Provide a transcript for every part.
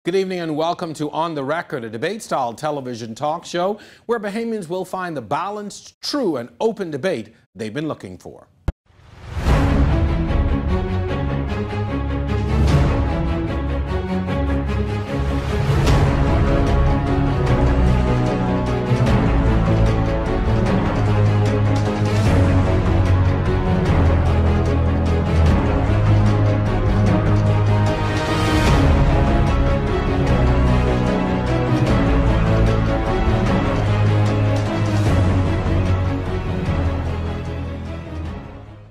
Good evening and welcome to On the Record, a debate-style television talk show where Bahamians will find the balanced, true and open debate they've been looking for.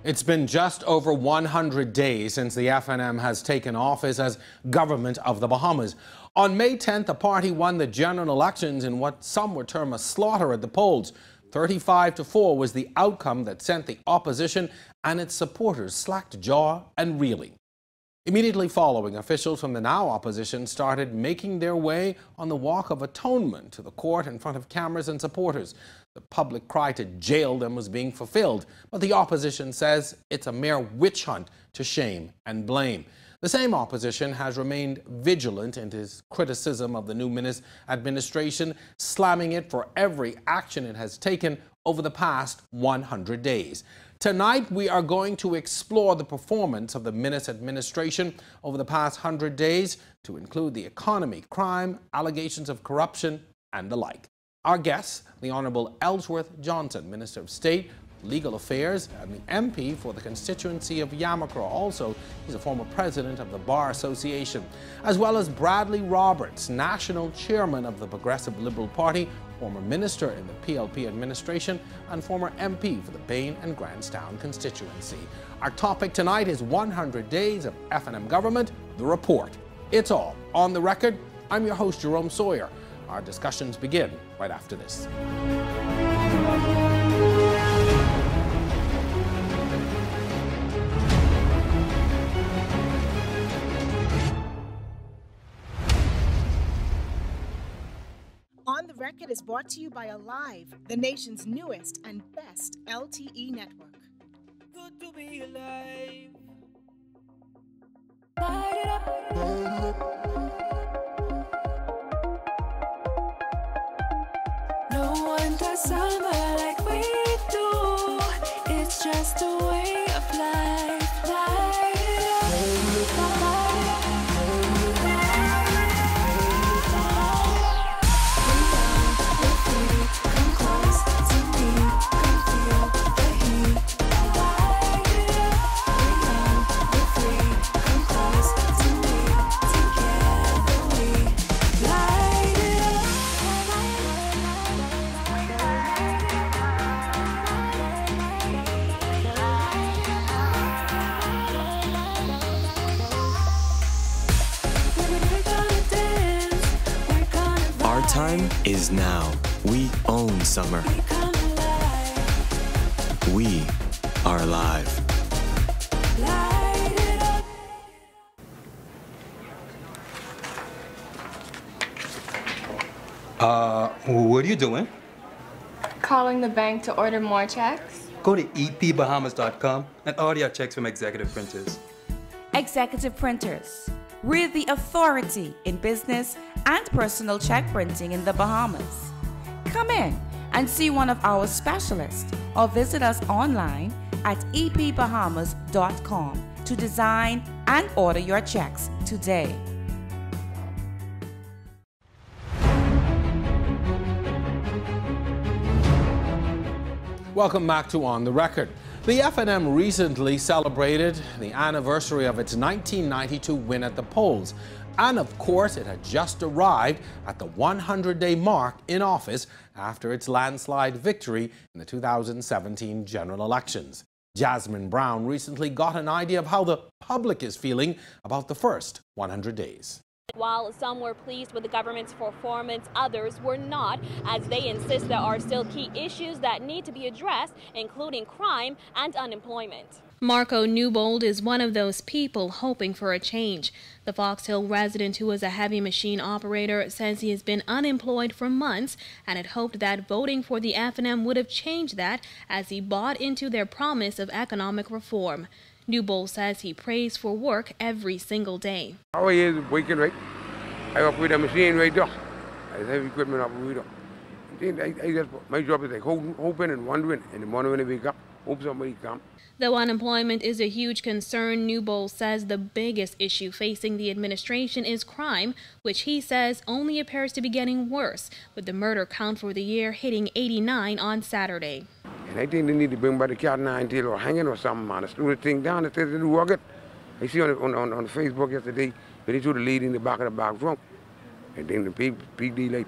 It's been just over 100 days since the FNM has taken office as government of the Bahamas. On May 10th, the party won the general elections in what some would term a slaughter at the polls. 35-4 was the outcome that sent the opposition and its supporters slack jaw and reeling. Immediately following, officials from the now opposition started making their way on the Walk of Atonement to the court in front of cameras and supporters. The public cry to jail them was being fulfilled, but the opposition says it's a mere witch hunt to shame and blame. The same opposition has remained vigilant in its criticism of the new administration, slamming it for every action it has taken over the past 100 days. Tonight, we are going to explore the performance of the Minister administration over the past 100 days to include the economy, crime, allegations of corruption, and the like. Our guests, the Honourable Ellsworth Johnson, Minister of State, Legal Affairs, and the MP for the constituency of Yamakra. Also, he's a former president of the Bar Association, as well as Bradley Roberts, National Chairman of the Progressive Liberal Party, former minister in the PLP administration, and former MP for the Bain and Grandstown constituency. Our topic tonight is 100 Days of FNM Government, the report. It's all on the record. I'm your host, Jerome Sawyer. Our discussions begin right after this. On the Record is brought to you by Alive, the nation's newest and best LTE network. Good to be alive. No one does summer like we do. It's just a way of life. Light it up. Come close to me. Come feel the heat. Light it up. We're free. Come close to me. Together we light it up. Our time is now. We own summer. We are alive. What are you doing? Calling the bank to order more checks. Go to EP26.com and order your checks from Executive Printers. Executive Printers. We're the authority in business and personal check printing in the Bahamas. Come in and see one of our specialists or visit us online at epbahamas.com to design and order your checks today. Welcome back to On the Record. The FNM recently celebrated the anniversary of its 1992 win at the polls. And of course, it had just arrived at the 100-day mark in office after its landslide victory in the 2017 general elections. Jasmine Brown recently got an idea of how the public is feeling about the first 100 days. While some were pleased with the government's performance, others were not, as they insist there are still key issues that need to be addressed, including crime and unemployment. Marco Newbold is one of those people hoping for a change. The Fox Hill resident, who was a heavy machine operator, says he has been unemployed for months and had hoped that voting for the FNM would have changed that, as he bought into their promise of economic reform. Newbold says he prays for work every single day. How are you weekend, right? I operate a machine right there. I have heavy equipment operator. My job is like hoping and wondering in the morning when I wake up, hope somebody come. Though unemployment is a huge concern, Newbold says the biggest issue facing the administration is crime, which he says only appears to be getting worse, with the murder count for the year hitting 89 on Saturday. And I think they need to bring back the cat 9 tail or hanging or something, man. Slow the thing down instead of work it. I see on Facebook yesterday, they threw the lady in the back of the back trunk. And then the big daylight.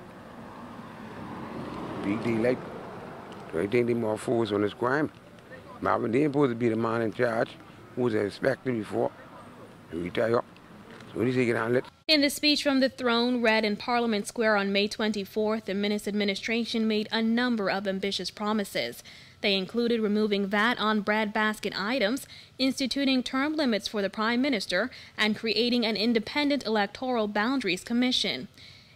Big daylight. So I think they more focused on this crime. Marvin, they ain't supposed to be the man in charge who was an inspector before. And retire. So when he can handle it. In the speech from the throne read in Parliament Square on May 24th, the Minister administration made a number of ambitious promises. They included removing VAT on breadbasket items, instituting term limits for the Prime Minister, and creating an independent electoral boundaries commission.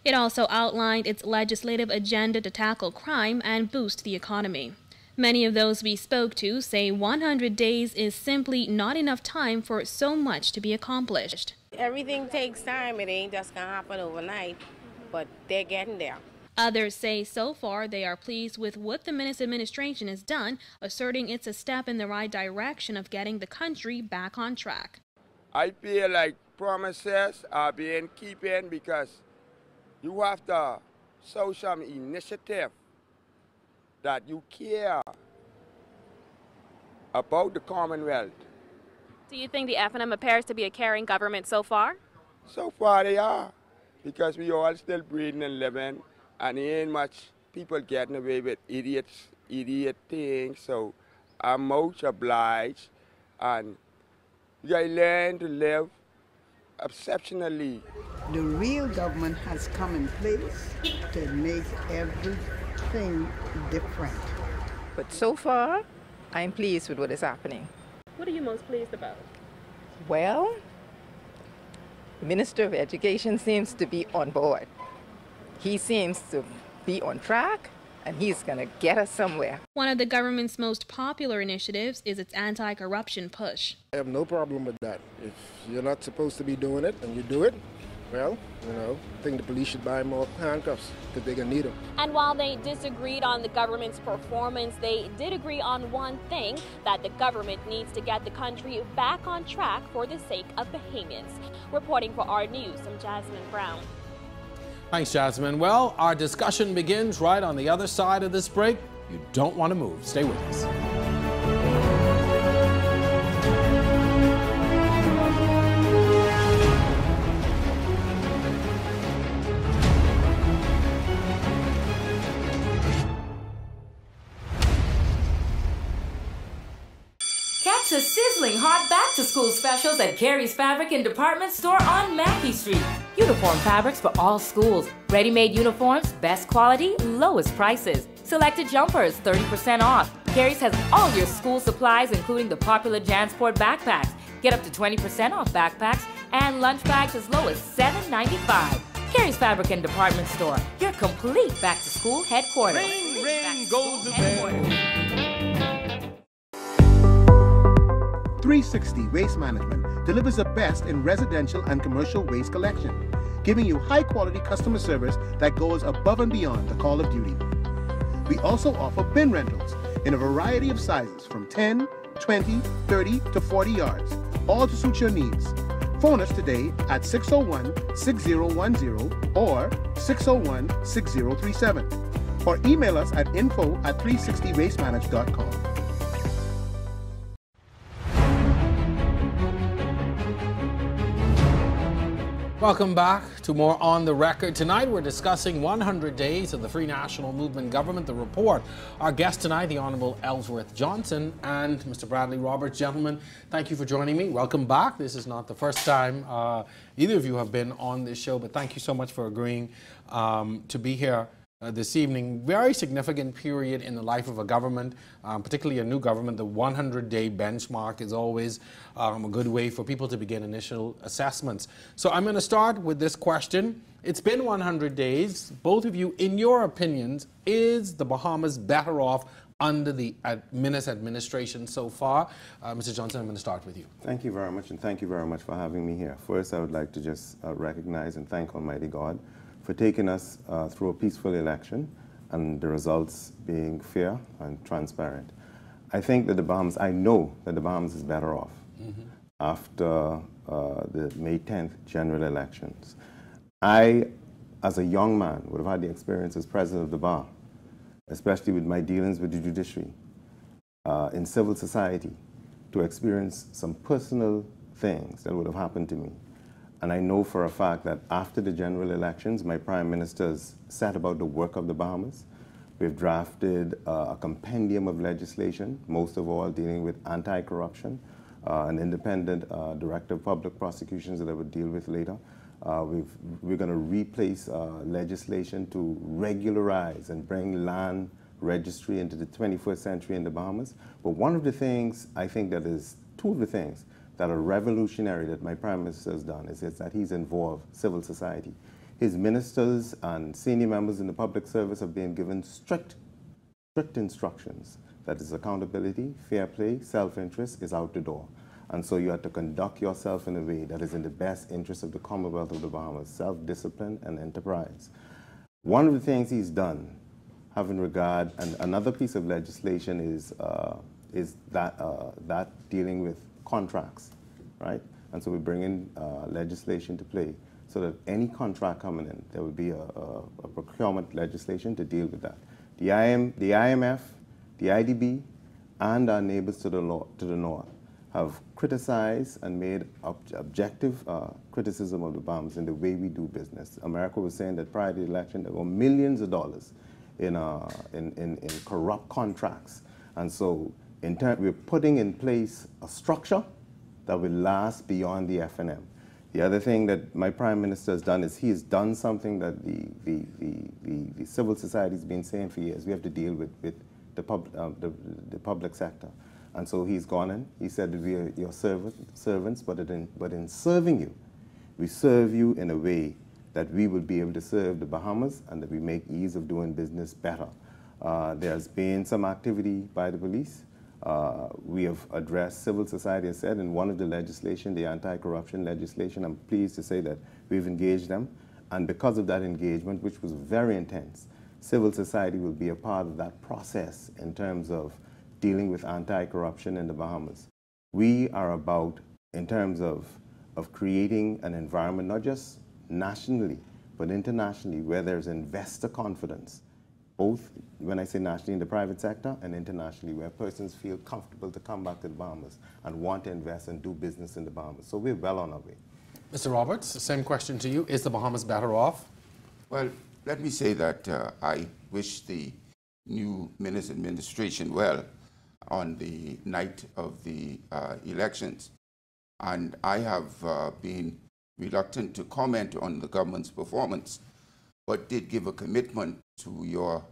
It also outlined its legislative agenda to tackle crime and boost the economy. Many of those we spoke to say 100 days is simply not enough time for so much to be accomplished. Everything takes time. It ain't just going to happen overnight, but they're getting there. Others say so far they are pleased with what the Minister administration has done, asserting it's a step in the right direction of getting the country back on track. I feel like promises are being kept because you have to show some initiative that you care about the Commonwealth. Do you think the FNM appears to be a caring government so far? So far they are, because we all still breathing and living, and there ain't much people getting away with idiot things, so I'm much obliged, and you gotta learn to live exceptionally. The real government has come in place to make everything different. But so far, I'm pleased with what is happening. What are you most pleased about? Well, the Minister of Education seems to be on board. He seems to be on track, and he's going to get us somewhere. One of the government's most popular initiatives is its anti-corruption push. I have no problem with that. If you're not supposed to be doing it and you do it, well, I think the police should buy more handcuffs because they're going to need them. And while they disagreed on the government's performance, they did agree on one thing, that the government needs to get the country back on track for the sake of Bahamians. Reporting for our news, I'm Jasmine Brown. Thanks, Jasmine. Well, our discussion begins right on the other side of this break. You don't want to move. Stay with us. Catch the sizzling hot back-to-school specials at Gary's Fabric and Department Store on Mackey Street. Uniform fabrics for all schools. Ready-made uniforms, best quality, lowest prices. Selected jumpers, 30% off. Gary's has all your school supplies, including the popular JanSport backpacks. Get up to 20% off backpacks and lunch bags as low as $7.95. Gary's Fabric and Department Store, your complete back-to-school headquarters. Ring, ring, goes the bell. 360 Waste Management delivers the best in residential and commercial waste collection, giving you high-quality customer service that goes above and beyond the call of duty. We also offer bin rentals in a variety of sizes from 10, 20, 30 to 40 yards, all to suit your needs. Phone us today at 601-6010 or 601-6037 or email us at info@360wastemanage.com. Welcome back to more On the Record. Tonight we're discussing 100 days of the Free National Movement government, the report. Our guest tonight, the Honourable Ellsworth Johnson and Mr. Bradley Roberts. Gentlemen, thank you for joining me. Welcome back. This is not the first time either of you have been on this show, but thank you so much for agreeing to be here this evening. Very significant period in the life of a government, particularly a new government. The 100-day benchmark is always a good way for people to begin initial assessments. So I'm going to start with this question. It's been 100 days. Both of you, in your opinions, is the Bahamas better off under the Minnis administration so far. Mr. Johnson, I'm going to start with you. Thank you very much, and thank you very much for having me here. First, I would like to just recognize and thank Almighty God for taking us through a peaceful election and the results being fair and transparent. I think that the Bahamas, I know that the Bahamas is better off after the May 10th general elections. I, as a young man, would have had the experience as president of the bar, especially with my dealings with the judiciary, in civil society, to experience some personal things that would have happened to me. And I know for a fact that after the general elections, my prime ministers set about the work of the Bahamas. We've drafted a compendium of legislation, most of all dealing with anti-corruption, an independent director of public prosecutions that I would deal with later. We're going to replace legislation to regularize and bring land registry into the 21st century in the Bahamas. But one of the things, I think that is, two of the things that are revolutionary that my Prime Minister has done is that he's involved civil society. His ministers and senior members in the public service have been given strict instructions that is accountability, fair play, self-interest is out the door. And so you have to conduct yourself in a way that is in the best interest of the Commonwealth of the Bahamas, self-discipline and enterprise. One of the things he's done, having regard, and another piece of legislation is that dealing with contracts, right? And so we bring in legislation to play so that any contract coming in, there will be a procurement legislation to deal with that. The IMF, the IDB, and our neighbors to the north have criticized and made objective criticism of the Bahamas in the way we do business. America was saying that prior to the election there were millions of dollars in corrupt contracts. And so we're putting in place a structure that will last beyond the FNM. The other thing that my Prime Minister has done is he has done something that the civil society has been saying for years. We have to deal with the public sector. And so he's gone in, he said that we are your servants, but in serving you, we serve you in a way that we will be able to serve the Bahamas and that we make ease of doing business better. There's been some activity by the police. We have addressed civil society, as said, in one of the legislation, the anti-corruption legislation. I'm pleased to say that we've engaged them. And because of that engagement, which was very intense, civil society will be a part of that process in terms of dealing with anti-corruption in the Bahamas. We are about, in terms of creating an environment, not just nationally, but internationally, where there's investor confidence, both, when I say nationally, in the private sector, and internationally, where persons feel comfortable to come back to the Bahamas and want to invest and do business in the Bahamas. So we're well on our way. Mr. Roberts, the same question to you. Is the Bahamas better off? Well, let me say that I wish the new Minnis administration well on the night of the elections. And I have been reluctant to comment on the government's performance, but did give a commitment to your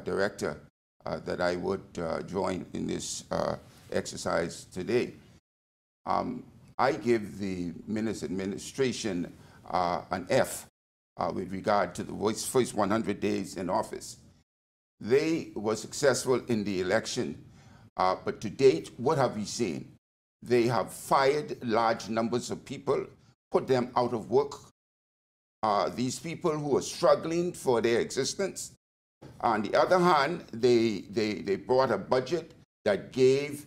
director that I would join in this exercise today. I give the Minnis administration an F with regard to the first 100 days in office. They were successful in the election, but to date, what have we seen? They have fired large numbers of people, put them out of work. These people who are struggling for their existence. On the other hand, they brought a budget that gave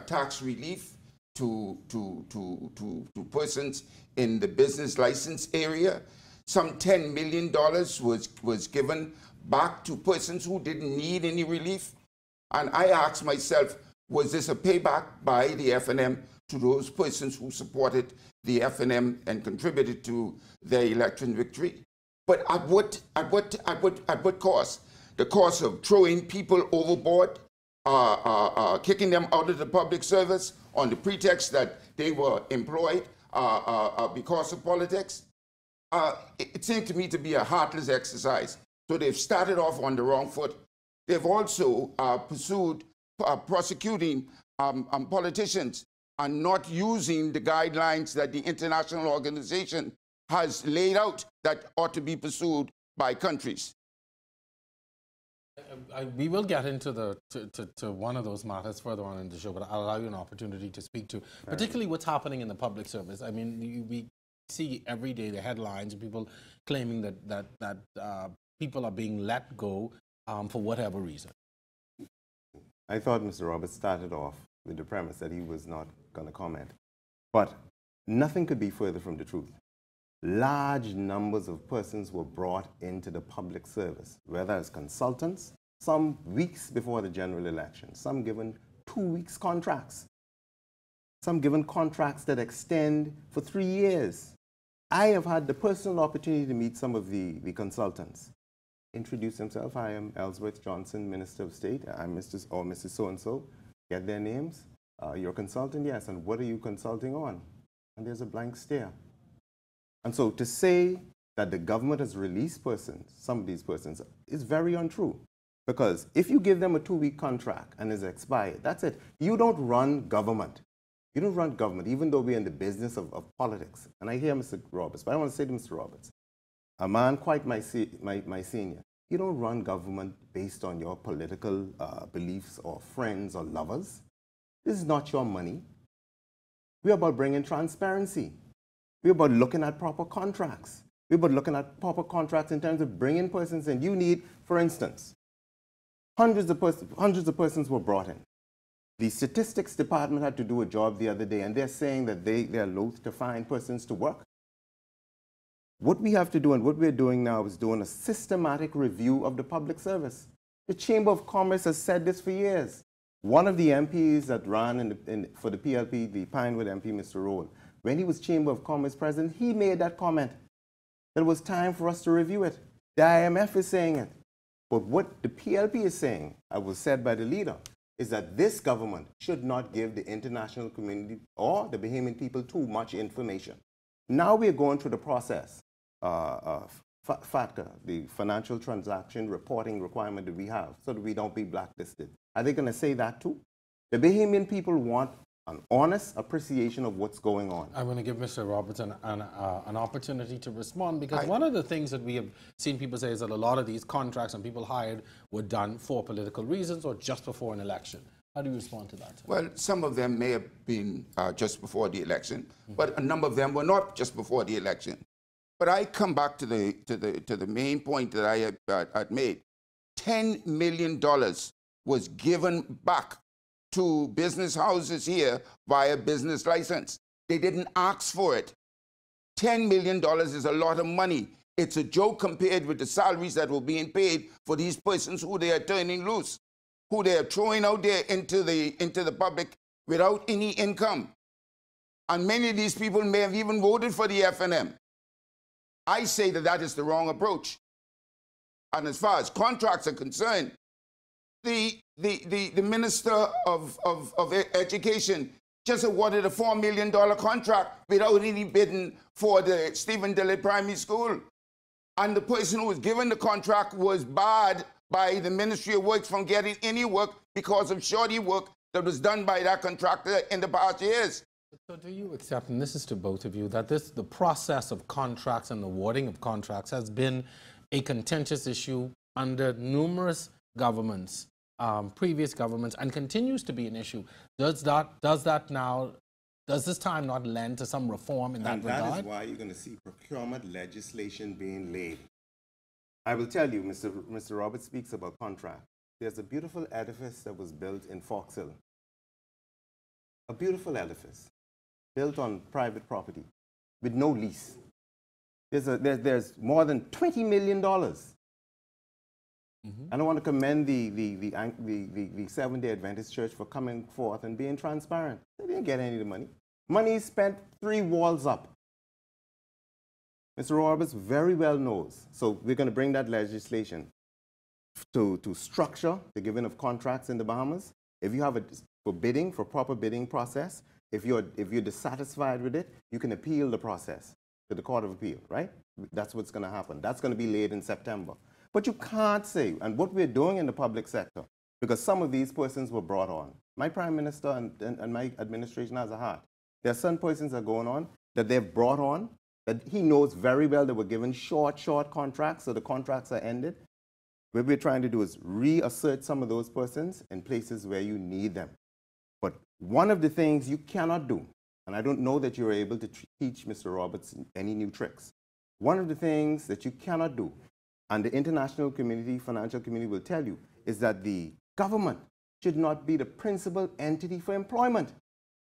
tax relief to persons in the business license area. Some $10 million was given back to persons who didn't need any relief. And I asked myself, was this a payback by the FNM to those persons who supported the FNM and contributed to their election victory? But at what cost? The cost of throwing people overboard, kicking them out of the public service on the pretext that they were employed because of politics? It seemed to me to be a heartless exercise. So they've started off on the wrong foot. They've also pursued prosecuting politicians and not using the guidelines that the international organization has laid out that ought to be pursued by countries. We will get into to one of those matters further on in the show, but I'll allow you an opportunity to speak to particularly what's happening in the public service. I mean, we see every day the headlines of people claiming that people are being let go for whatever reason. I thought Mr. Roberts started off with the premise that he was not going to comment, but nothing could be further from the truth. Large numbers of persons were brought into the public service, whether as consultants, some weeks before the general election, some given 2 weeks contracts, some given contracts that extend for 3 years. I have had the personal opportunity to meet some of the consultants. Introduce themselves. I am Ellsworth Johnson, Minister of State. I'm Mr. or Mrs. So-and-so. Get their names. You're a consultant? Yes. And what are you consulting on? And there's a blank stare. And so to say that the government has released persons, some of these persons, is very untrue. Because if you give them a 2-week contract and it's expired, that's it. You don't run government. You don't run government, even though we're in the business of politics. And I hear Mr. Roberts, but I want to say to Mr. Roberts, a man quite my senior, you don't run government based on your political beliefs or friends or lovers. This is not your money. We're about bringing transparency. We're about looking at proper contracts. We're about looking at proper contracts in terms of bringing persons in. You need, for instance, hundreds of persons were brought in. The statistics department had to do a job the other day, and they're saying that they're loath to find persons to work. What we have to do and what we're doing now is doing a systematic review of the public service. The Chamber of Commerce has said this for years. One of the MPs that ran for the PLP, the Pinewood MP, Mr. Roll, when he was Chamber of Commerce president, he made that comment that it was time for us to review it. The IMF is saying it. But what the PLP is saying, as was said by the leader, is that this government should not give the international community or the Bahamian people too much information. Now we're going through the process, FATCA, the financial transaction reporting requirement that we have, so that we don't be blacklisted. Are they going to say that too? The Bahamian people want an honest appreciation of what's going on. I'm going to give Mr. Roberts an opportunity to respond, because one of the things that we have seen people say is that a lot of these contracts and people hired were done for political reasons or just before an election. How do you respond to that? Well, some of them may have been just before the election, but a number of them were not just before the election. But I come back to the main point that I had made. $10 million was given back to business houses here via business license. They didn't ask for it. $10 million is a lot of money. It's a joke compared with the salaries that were being paid for these persons who they are turning loose, who they are throwing out there into the public without any income. And many of these people may have even voted for the FNM. I say that that is the wrong approach. And as far as contracts are concerned, the Minister of Education just awarded a $4 million contract without any bidding for the Stephen Dillard Primary School. And the person who was given the contract was barred by the Ministry of Works from getting any work because of shoddy work that was done by that contractor in the past years. So do you accept, and this is to both of you, that the process of contracts and the awarding of contracts has been a contentious issue under numerous governments, previous governments, and continues to be an issue? Does this time not lend to some reform in that regard? That is why you're going to see procurement legislation being laid. I will tell you, Mr. Roberts speaks about contract. There's a beautiful edifice that was built in Fox Hill. A beautiful edifice built on private property with no lease. There's more than $20 million. And I want to commend the Seventh-day Adventist Church for coming forth and being transparent. They didn't get any of the money. Money is spent 3 walls up. Mr. Roberts very well knows. So we're going to bring that legislation to structure the giving of contracts in the Bahamas. If you have a for proper bidding process, if you're dissatisfied with it, you can appeal the process to the Court of Appeal, right? That's what's going to happen. That's going to be laid in September. But you can't say, and what we're doing in the public sector, because some of these persons were brought on. My Prime Minister and my administration has a heart. There are some persons that are going on that they've brought on, that he knows very well they were given short contracts, so the contracts are ended. What we're trying to do is reassert some of those persons in places where you need them. But one of the things you cannot do, and I don't know that you're able to teach Mr. Roberts any new tricks. One of the things that you cannot do, and the international community, financial community will tell you, is that the government should not be the principal entity for employment.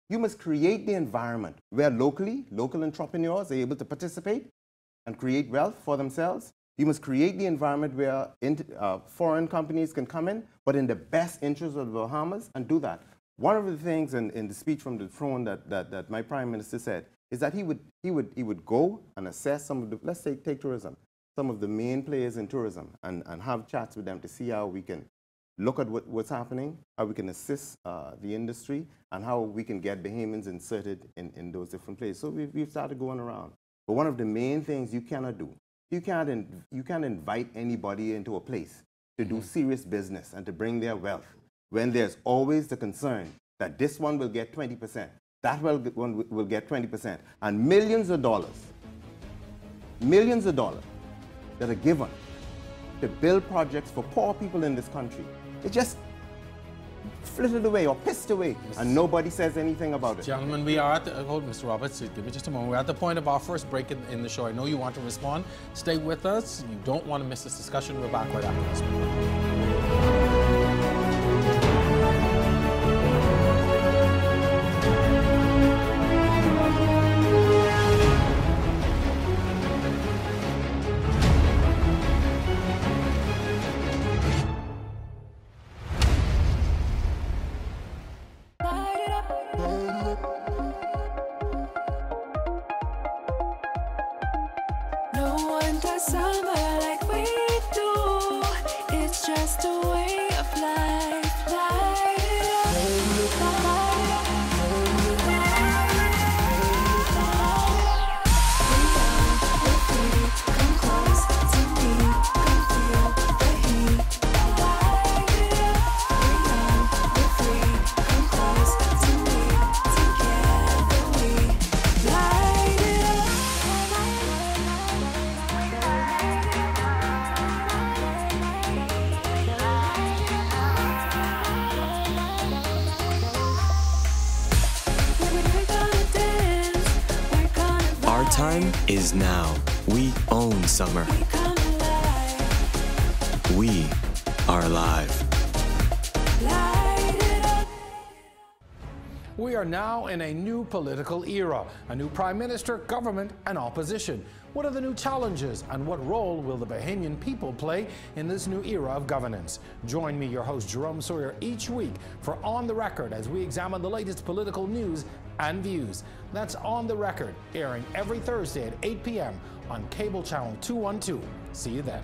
You must create the environment where local entrepreneurs are able to participate and create wealth for themselves. You must create the environment where foreign companies can come in, but in the best interest of the Bahamas, and do that. One of the things in the speech from the throne that my Prime Minister said is that he would go and assess some of the, let's say, take tourism, some of the main players in tourism, and have chats with them to see how we can look at what's happening, how we can assist the industry, and how we can get Bahamians inserted in those different places. So we've started going around. But one of the main things you cannot do, you can't invite anybody into a place to do serious business and to bring their wealth when there's always the concern that this one will get 20%, that one will get 20%, and millions of dollars that are given to build projects for poor people in this country. It just flitted away or pissed away, and nobody says anything about it. Gentlemen, we are at the, hold Mr. Roberts, give me just a moment. We're at the point of our first break in the show. I know you want to respond. Stay with us. You don't want to miss this discussion. We're back right after this one. No one does summer like we do. It's just a way of life. Light it up. We're free. Come close to me. Come feel the heat. Light it up. We're young. We're free. Come close to me. Together we light it up. Our time is now. We own summer. We are alive. We are now in a new political era, a new Prime Minister, government, and opposition. What are the new challenges, and what role will the Bahamian people play in this new era of governance? Join me, your host Jerome Sawyer, each week for On the Record as we examine the latest political news and views. That's On the Record, airing every Thursday at 8 p.m. on cable channel 212. See you then.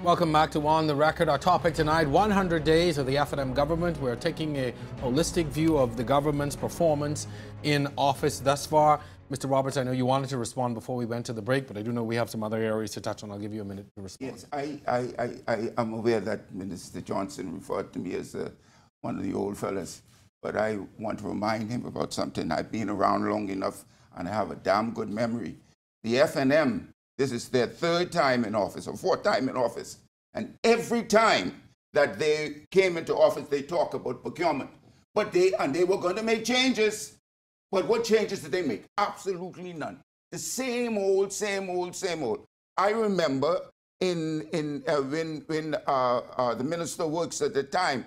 Welcome back to On the Record. Our topic tonight, 100 days of the F&M government. We're taking a holistic view of the government's performance in office thus far. Mr. Roberts, I know you wanted to respond before we went to the break, but I do know we have some other areas to touch on. I'll give you a minute to respond. Yes, I am aware that Minister Johnson referred to me as one of the old fellas, but I want to remind him about something. I've been around long enough, and I have a damn good memory. The F&M, this is their third time in office, or fourth time in office. And every time that they came into office, they talk about procurement. But they were going to make changes. But what changes did they make? Absolutely none. The same old, same old, same old. I remember when the Minister of Works at the time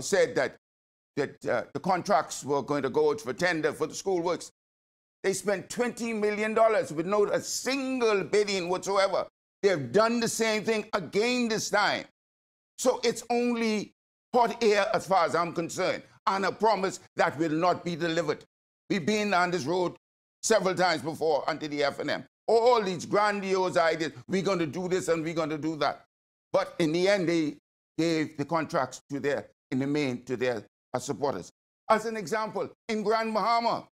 said that the contracts were going to go out for tender for the school works. They spent $20 million with not a single bidding whatsoever. They've done the same thing again this time. So it's only hot air as far as I'm concerned, and a promise that will not be delivered. We've been on this road several times before under the F&M. All these grandiose ideas, we're going to do this and we're going to do that. But in the end, they gave the contracts to their supporters. As an example, in Grand Bahama,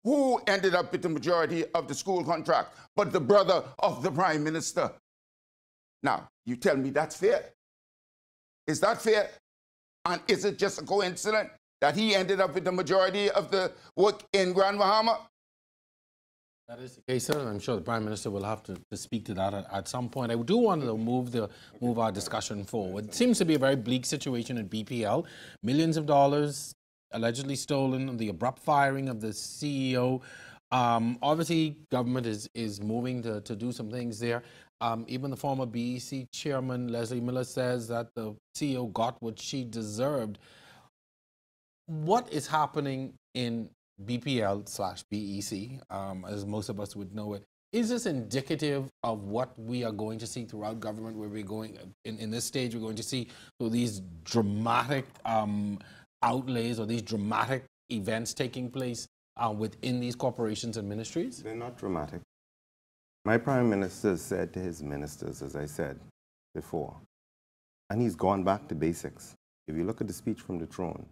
who ended up with the majority of the school contract but the brother of the Prime Minister? Now, you tell me that's fair. Is that fair? And is it just a coincidence that he ended up with the majority of the work in Grand Bahama? That is the case, sir, and I'm sure the Prime Minister will have to speak to that at some point. I do want to move our discussion forward. It seems to be a very bleak situation at BPL. Millions of dollars allegedly stolen, the abrupt firing of the CEO. Obviously, government is moving to do some things there. Even the former BEC chairman, Leslie Miller, says that the CEO got what she deserved. What is happening in BPL/BEC, as most of us would know it? Is this indicative of what we are going to see throughout government, where we're going, in this stage, we're going to see these dramatic outlays or these dramatic events taking place within these corporations and ministries? They're not dramatic. My Prime Minister said to his ministers, as I said before, and he's gone back to basics. If you look at the speech from the throne,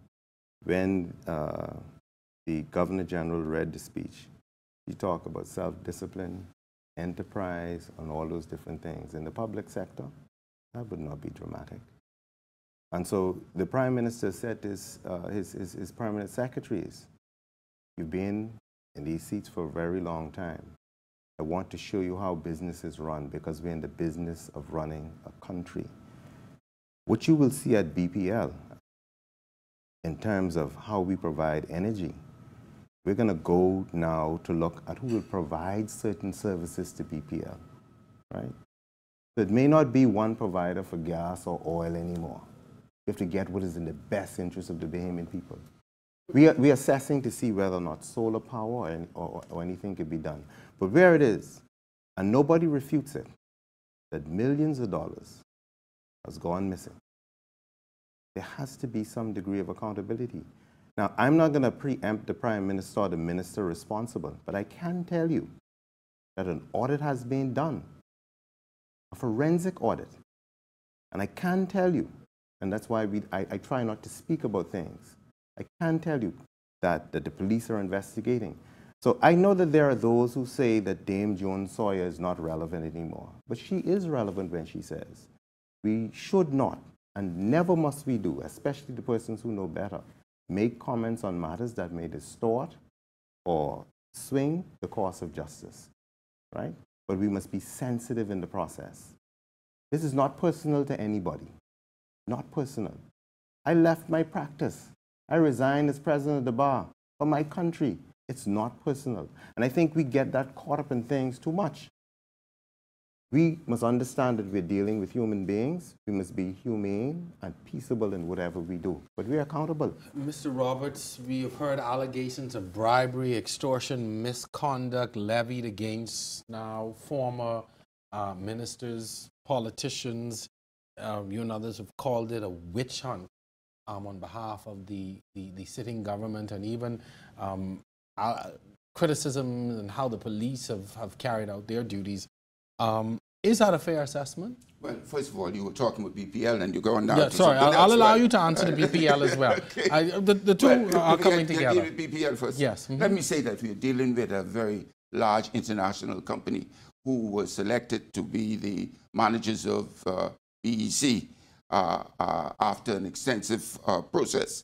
when the Governor General read the speech, he talked about self-discipline, enterprise, and all those different things. In the public sector, that would not be dramatic. And so the Prime Minister said to his permanent secretaries, you've been in these seats for a very long time. I want to show you how business is run, because we're in the business of running a country. What you will see at BPL in terms of how we provide energy, we're going to go now to look at who will provide certain services to BPL, right? So it may not be one provider for gas or oil anymore. We have to get what is in the best interest of the Bahamian people. We're assessing to see whether or not solar power or anything could be done. But where it is, and nobody refutes it, that millions of dollars has gone missing. There has to be some degree of accountability. Now, I'm not going to preempt the Prime Minister or the minister responsible, but I can tell you that an audit has been done, a forensic audit. And I can tell you, and that's why I try not to speak about things, I can tell you that the police are investigating. So I know that there are those who say that Dame Joan Sawyer is not relevant anymore, but she is relevant when she says, we should not, and never must we do, especially the persons who know better, make comments on matters that may distort or swing the course of justice, right? But we must be sensitive in the process. This is not personal to anybody, not personal. I left my practice. I resigned as president of the bar for my country. It's not personal. And I think we get that caught up in things too much. We must understand that we're dealing with human beings. We must be humane and peaceable in whatever we do. But we're accountable. Mr. Roberts, we have heard allegations of bribery, extortion, misconduct levied against now former ministers, politicians. You and others have called it a witch hunt on behalf of the sitting government, and even criticism and how the police have carried out their duties. Is that a fair assessment? Well, first of all, you were talking with BPL and you're going down to sorry, something I'll else, allow right? you to answer the BPL as well. Okay. The two are coming together. Deal with BPL first. Yes. Let me say that we're dealing with a very large international company who was selected to be the managers of BEC after an extensive process.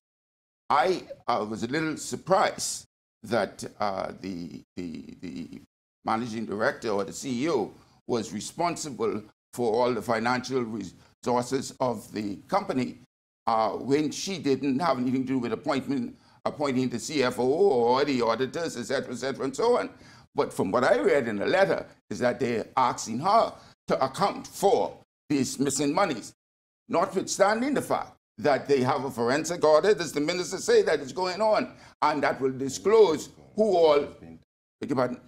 I was a little surprised that the managing director or the CEO was responsible for all the financial resources of the company when she didn't have anything to do with appointing the CFO or the auditors, et cetera, and so on. But from what I read in the letter is that they're asking her to account for these missing monies, notwithstanding the fact that they have a forensic audit, as the minister say, that is going on, and that will disclose who all, beg your pardon?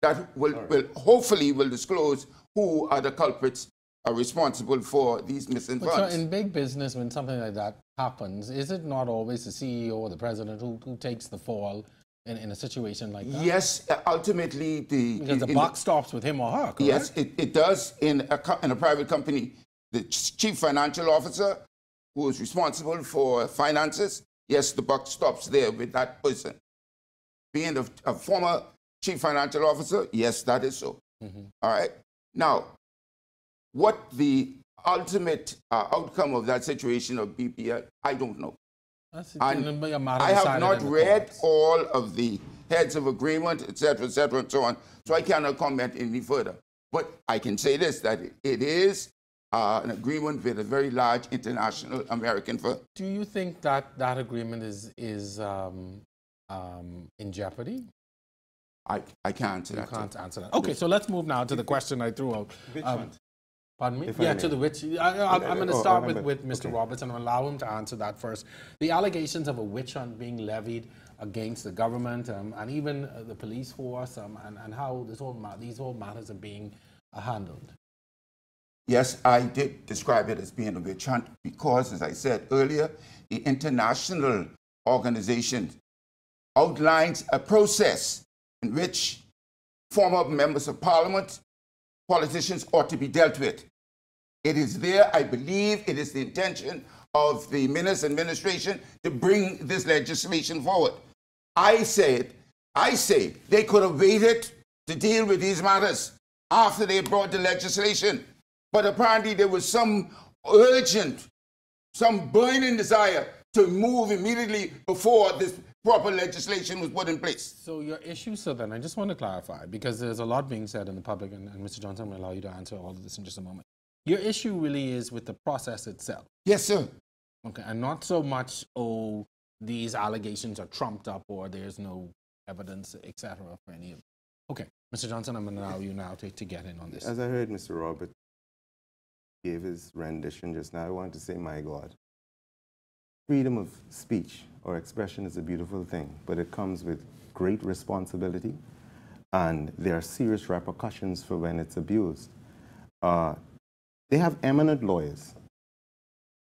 That will hopefully disclose who are the culprits are responsible for these missing funds. So in big business, when something like that happens, is it not always the CEO or the president who takes the fall in a situation like that? Yes, ultimately because the buck stops with him or her, correct? Yes, it does in a private company. The chief financial officer, who is responsible for finances, yes, the buck stops there with that person. Being a former chief financial officer, yes, that is so. All right. Now, what the ultimate outcome of that situation of BPL, I don't know. And I have not read all of the heads of agreement, et cetera, and so on, so I cannot comment any further. But I can say this, that it is an agreement with a very large international American firm. Do you think that that agreement is in jeopardy? I can't answer that. You can't answer that. Okay, so let's move now to the question I threw out. Which one? Pardon me? If Yeah, I to may. the witch. I'm going to start with Mr. Roberts and allow him to answer that first. The allegations of a witch hunt being levied against the government and even the police force and how these whole matters are being handled. Yes, I did describe it as being a witch hunt because, as I said earlier, the international organization outlines a process in which former members of parliament, politicians ought to be dealt with. It is there, I believe, it is the intention of the Minister administration to bring this legislation forward. I say they could have waited to deal with these matters after they brought the legislation. But apparently there was some urgent, some burning desire to move immediately before this proper legislation was put in place. So your issue, so then, I just want to clarify, because there's a lot being said in the public, and Mr. Johnson will allow you to answer all of this in just a moment. Your issue really is with the process itself. Yes, sir. Okay, and not so much, oh, these allegations are trumped up or there's no evidence, etc. for any of it. Okay, Mr. Johnson, I'm going to allow you now to get in on this. As I heard Mr. Robert gave his rendition just now, I wanted to say, my God, freedom of speech or expression is a beautiful thing, but it comes with great responsibility, and there are serious repercussions for when it's abused. They have eminent lawyers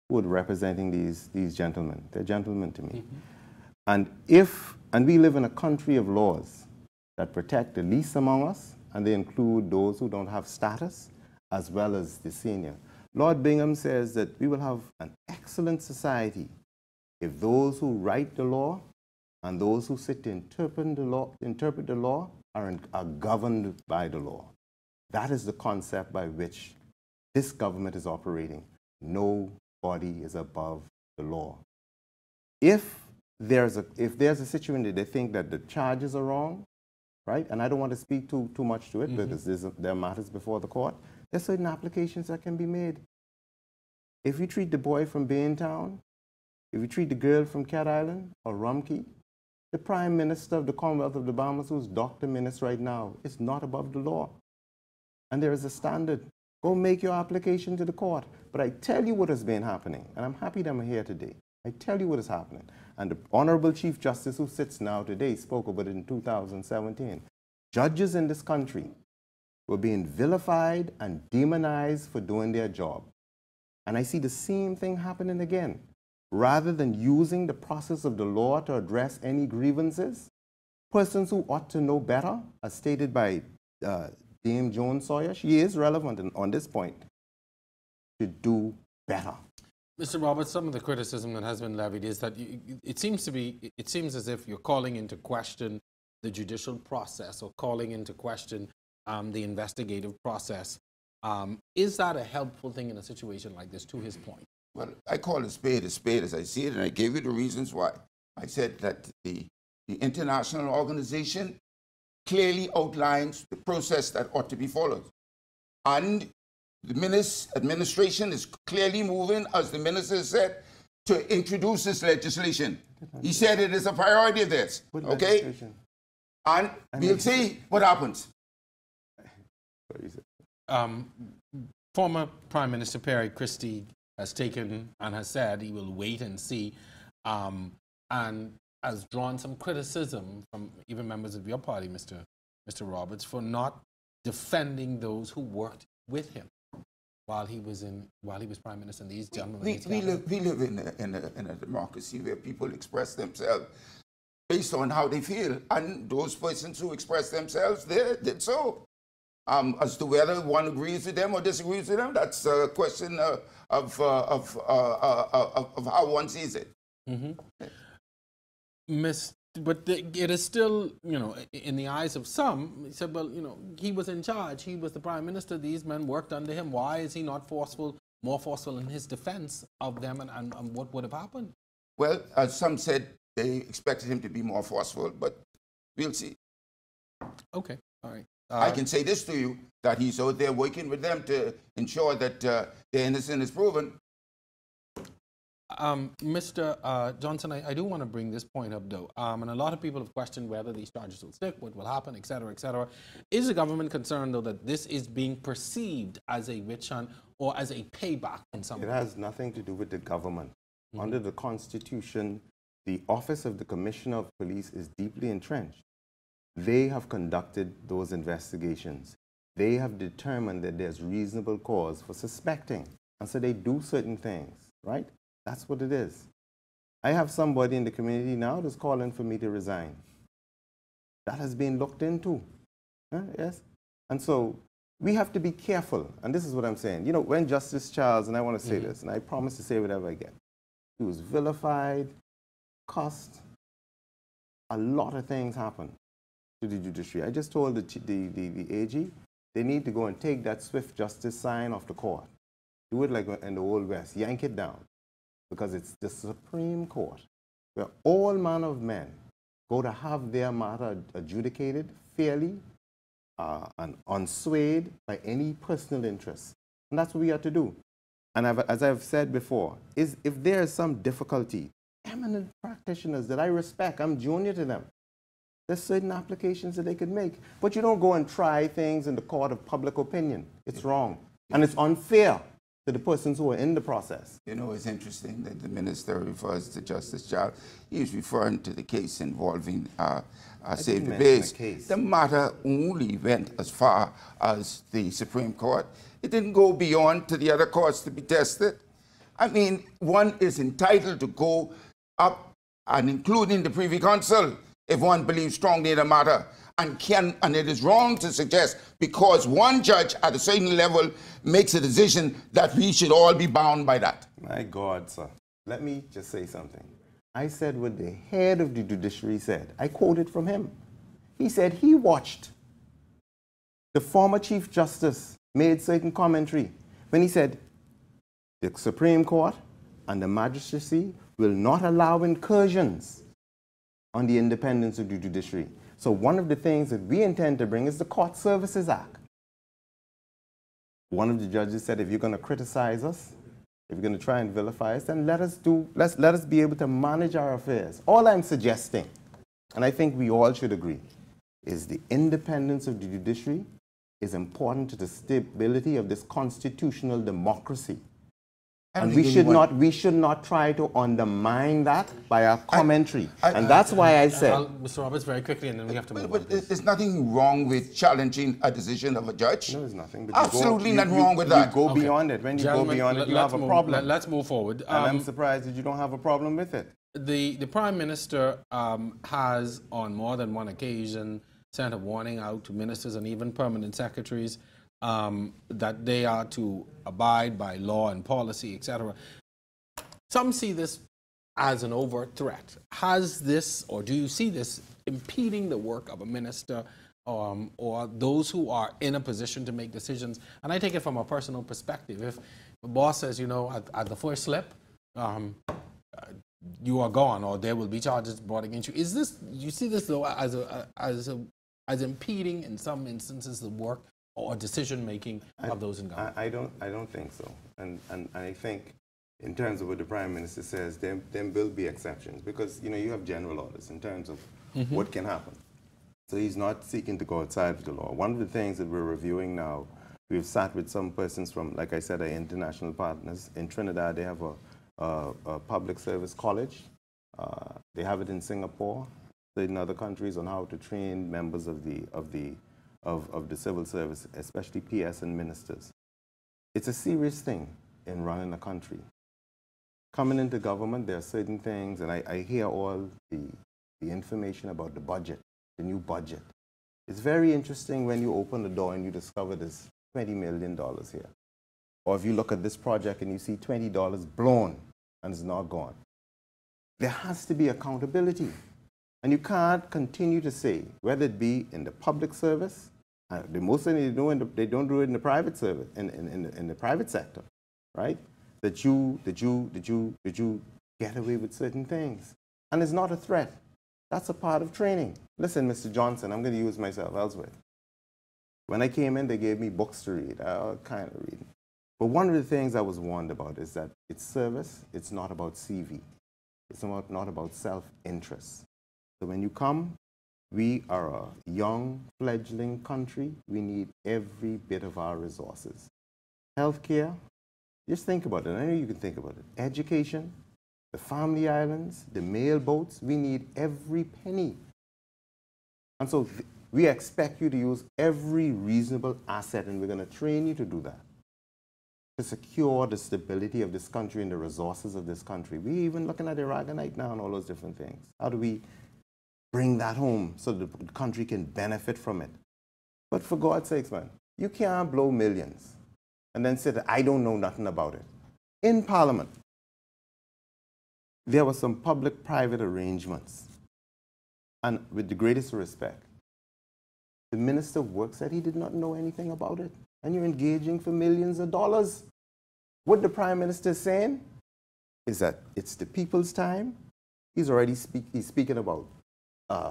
who are representing these gentlemen. They're gentlemen to me. And we live in a country of laws that protect the least among us, and they include those who don't have status, as well as the senior. Lord Bingham says that we will have an excellent society if those who write the law and those who sit to interpret the law are governed by the law. That is the concept by which this government is operating. Nobody is above the law. If there's a situation that they think that the charges are wrong, right? And I don't want to speak too much to it because there are matters before the court. There's certain applications that can be made. If you treat the boy from Baintown, if you treat the girl from Cat Island or Rumkey, the Prime Minister of the Commonwealth of the Bahamas, who's Dr. Minnis right now, is not above the law. And there is a standard. Go make your application to the court. But I tell you what has been happening, and I'm happy that I'm here today. I tell you what is happening. And the Honorable Chief Justice who sits now today spoke about it in 2017. Judges in this country were being vilified and demonized for doing their job. And I see the same thing happening again. Rather than using the process of the law to address any grievances, persons who ought to know better, as stated by Dame Joan Sawyer, she is relevant on this point, should do better. Mr. Roberts, some of the criticism that has been levied is that it seems as if you're calling into question the judicial process or calling into question the investigative process. Is that a helpful thing in a situation like this, to his point? Well, I call a spade as I see it, and I gave you the reasons why. I said that the international organization clearly outlines the process that ought to be followed. And the administration is clearly moving, as the minister said, to introduce this legislation. He said it is a priority of theirs, okay? And we'll see what happens. Former Prime Minister Perry Christie has taken and has said he will wait and see, and has drawn some criticism from even members of your party, Mr. Roberts, for not defending those who worked with him while he was Prime Minister. And these gentlemen, we live in a democracy where people express themselves based on how they feel, and those persons who express themselves, they did so. As to whether one agrees with them or disagrees with them, that's a question of how one sees it. But it is still, in the eyes of some, he said, well, he was in charge. He was the Prime Minister. These men worked under him. Why is he not forceful more forceful in his defense of them and what would have happened? Well, as some said, they expected him to be more forceful, but we'll see. Okay, all right. I can say this to you, that he's out there working with them to ensure that their innocence is proven. Mr. Johnson, I do want to bring this point up, though. And a lot of people have questioned whether these charges will stick, what will happen, et cetera, et cetera. Is the government concerned, though, that this is being perceived as a witch hunt or as a payback in some way? It has nothing to do with the government. Under the Constitution, the Office of the Commissioner of Police is deeply entrenched. They have conducted those investigations. They have determined that there's reasonable cause for suspecting. And so they do certain things, right? That's what it is. I have somebody in the community now that's calling for me to resign. That has been looked into. Yes? And so we have to be careful. And this is what I'm saying. You know, when Justice Charles, and I want to say this, and I promise to say whatever I get, he was vilified, cussed. A lot of things happened to the judiciary. I just told the AG, they need to go and take that swift justice sign off the court. Do it like in the Old West, yank it down. Because it's the Supreme Court, where all manner of men go to have their matter adjudicated fairly and unswayed by any personal interest. And that's what we have to do. And as I've said before, if there is some difficulty, eminent practitioners that I respect, I'm junior to them, there's certain applications that they could make. But you don't go and try things in the court of public opinion. It's wrong. And it's unfair to the persons who are in the process. You know, it's interesting that the minister refers to Justice Child. He's referring to the case involving Save the Base. The matter only went as far as the Supreme Court. It didn't go beyond to the other courts to be tested. I mean, one is entitled to go up and including the Privy Council if one believes strongly in the matter. And it is wrong to suggest because one judge at a certain level makes a decision that we should all be bound by that. My God, sir. Let me just say something. I said what the head of the judiciary said. I quoted from him. He said he watched the former Chief Justice made certain commentary when he said the Supreme Court and the magistracy will not allow incursions on the independence of the judiciary. So one of the things that we intend to bring is the Court Services Act. One of the judges said, if you're going to criticize us, if you're going to try and vilify us, then let us be able to manage our affairs. All I'm suggesting, and I think we all should agree, is the independence of the judiciary is important to the stability of this constitutional democracy. And we should not try to undermine that by our commentary. And that's why I said... Mr. Roberts, very quickly, and then we have to move on. But there's nothing wrong with challenging a decision of a judge. No, there's nothing. But absolutely nothing wrong with that. You go beyond it. When you go beyond it, you have a problem. Let's move forward. And I'm surprised that you don't have a problem with it. The Prime Minister has, on more than one occasion, sent a warning out to ministers and even permanent secretaries that they are to abide by law and policy, etc. Some see this as an overt threat. Has this, or do you see this impeding the work of a minister or those who are in a position to make decisions? And I take it from a personal perspective. If the boss says, you know, at the first slip, you are gone, or there will be charges brought against you. Is this, you see this though as impeding in some instances the work or decision-making of those in government? I don't think so. And I think in terms of what the Prime Minister says, there will be exceptions because, you know, you have general orders in terms of what can happen. So he's not seeking to go outside of the law. One of the things that we're reviewing now, we've sat with some persons from, like I said, our international partners. In Trinidad, they have a public service college. They have it in Singapore, in other countries, on how to train members of the civil service, especially PS and ministers. It's a serious thing in running a country. Coming into government, there are certain things, and I hear all the information about the budget, the new budget. It's very interesting when you open the door and you discover there's $20 million here. Or if you look at this project and you see $20 blown and it's not gone. There has to be accountability. And you can't continue to say, whether it be in the public service, the most thing they don't do it in the private service, in the private sector. right? That you get away with certain things. And it's not a threat. That's a part of training. Listen, Mr. Johnson, I'm going to use myself, Ellsworth. When I came in, they gave me books to read, kind of reading. But one of the things I was warned about is that it's service, it's not about CV. It's not about self-interest. So when you come, we are a young, fledgling country. We need every bit of our resources. Healthcare, just think about it. I know you can think about it. Education, the family islands, the mail boats, we need every penny. And so we expect you to use every reasonable asset, and we're going to train you to do that, to secure the stability of this country and the resources of this country. We're even looking at Aragonite now and all those different things. How do we bring that home so the country can benefit from it? But for God's sakes, man, you can't blow millions and then say that I don't know nothing about it. In Parliament, there were some public-private arrangements. And with the greatest respect, the Minister of Work said he did not know anything about it. And you're engaging for millions of dollars. What the Prime Minister is saying is that it's the people's time. He's already speaking about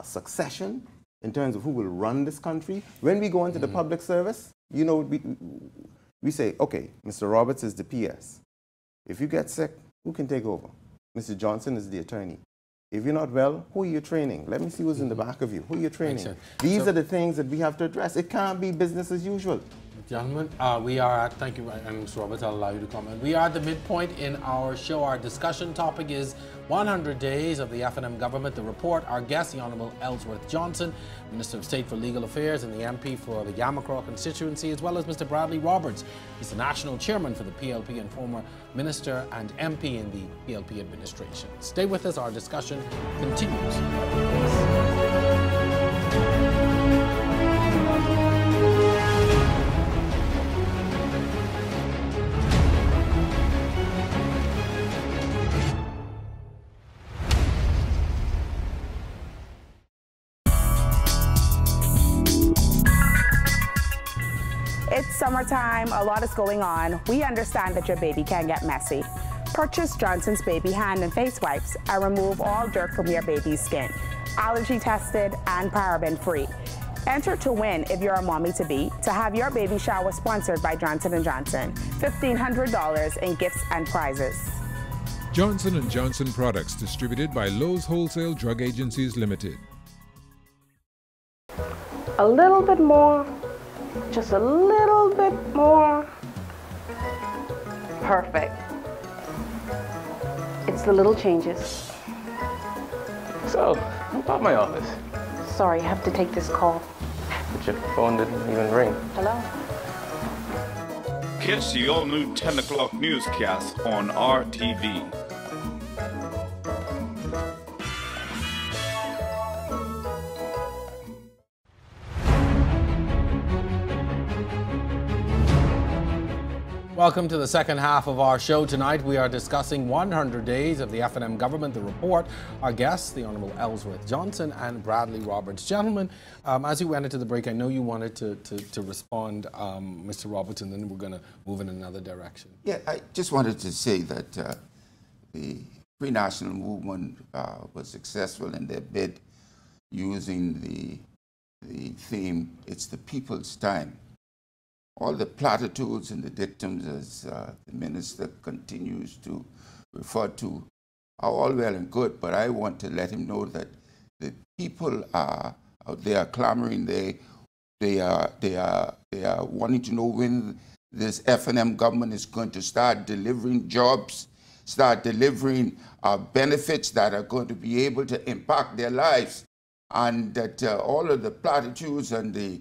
succession in terms of who will run this country. When we go into the public service, you know, we say, okay, Mr. Roberts is the PS. If you get sick, who can take over? Mr. Johnson is the attorney. If you're not well, who are you training? Let me see who's in the back of you. Who are you training? These are the things that we have to address. It can't be business as usual. Gentlemen, we are at, thank you, and Mr. Roberts, I'll allow you to comment. We are at the midpoint in our show. Our discussion topic is 100 Days of the F&M Government. The report, our guest, the Honourable Ellsworth Johnson, Minister of State for Legal Affairs and the MP for the Yamacraw constituency, as well as Mr. Bradley Roberts. He's the National Chairman for the PLP and former Minister and MP in the PLP administration. Stay with us, our discussion continues. It's summertime, a lot is going on. We understand that your baby can get messy. Purchase Johnson's Baby Hand and Face Wipes and remove all dirt from your baby's skin. Allergy tested and paraben free. Enter to win if you're a mommy-to-be to have your baby shower sponsored by Johnson & Johnson. $1,500 in gifts and prizes. Johnson & Johnson products distributed by Lowe's Wholesale Drug Agencies Limited. A little bit more. Just a little bit more. Perfect. It's the little changes. So, about my office. Sorry, I have to take this call. But your phone didn't even ring. Hello? Catch the all-new 10 o'clock newscast on RTV. Welcome to the second half of our show tonight. We are discussing 100 Days of the F&M Government, the report. Our guests, the Honourable Ellsworth Johnson and Bradley Roberts. Gentlemen, as you went into the break, I know you wanted to respond, Mr. Roberts, and then we're going to move in another direction. Yeah, I just wanted to say that the Free National Movement was successful in their bid using the theme, "It's the people's time." All the platitudes and the dictums, as the minister continues to refer to, are all well and good, but I want to let him know that the people are out there clamoring. They are wanting to know when this F&M government is going to start delivering jobs, start delivering benefits that are going to be able to impact their lives, and that all of the platitudes and the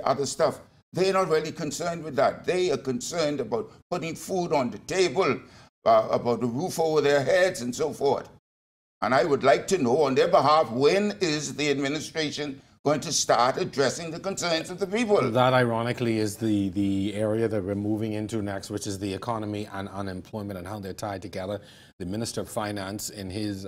other stuff, they're not really concerned with that. They are concerned about putting food on the table, about the roof over their heads and so forth. And I would like to know on their behalf, when is the administration going to start addressing the concerns of the people? That, ironically, is the area that we're moving into next, which is the economy and unemployment and how they're tied together. The Minister of Finance, in his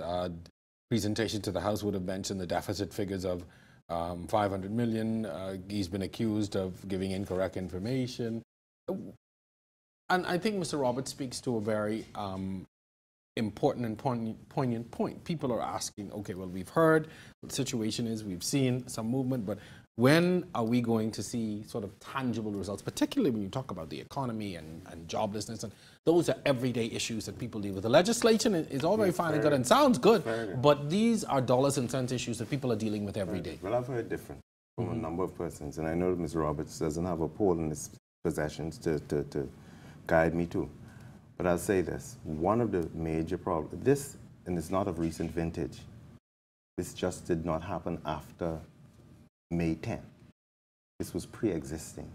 presentation to the House, would have mentioned the deficit figures of 500 million. He's been accused of giving incorrect information. And I think Mr. Roberts speaks to a very important and poignant point. People are asking, okay, well, we've heard what the situation is, we've seen some movement, but when are we going to see sort of tangible results, particularly when you talk about the economy and joblessness, and those are everyday issues that people deal with. The legislation is all very fine and good and sounds good, but these are dollars and cents issues that people are dealing with every day. Well, I've heard different from a number of persons, and I know that Mr. Roberts doesn't have a poll in his possessions to guide me to. But I'll say this, one of the major problems, and it's not of recent vintage, this just did not happen after May 10th. This was pre-existing.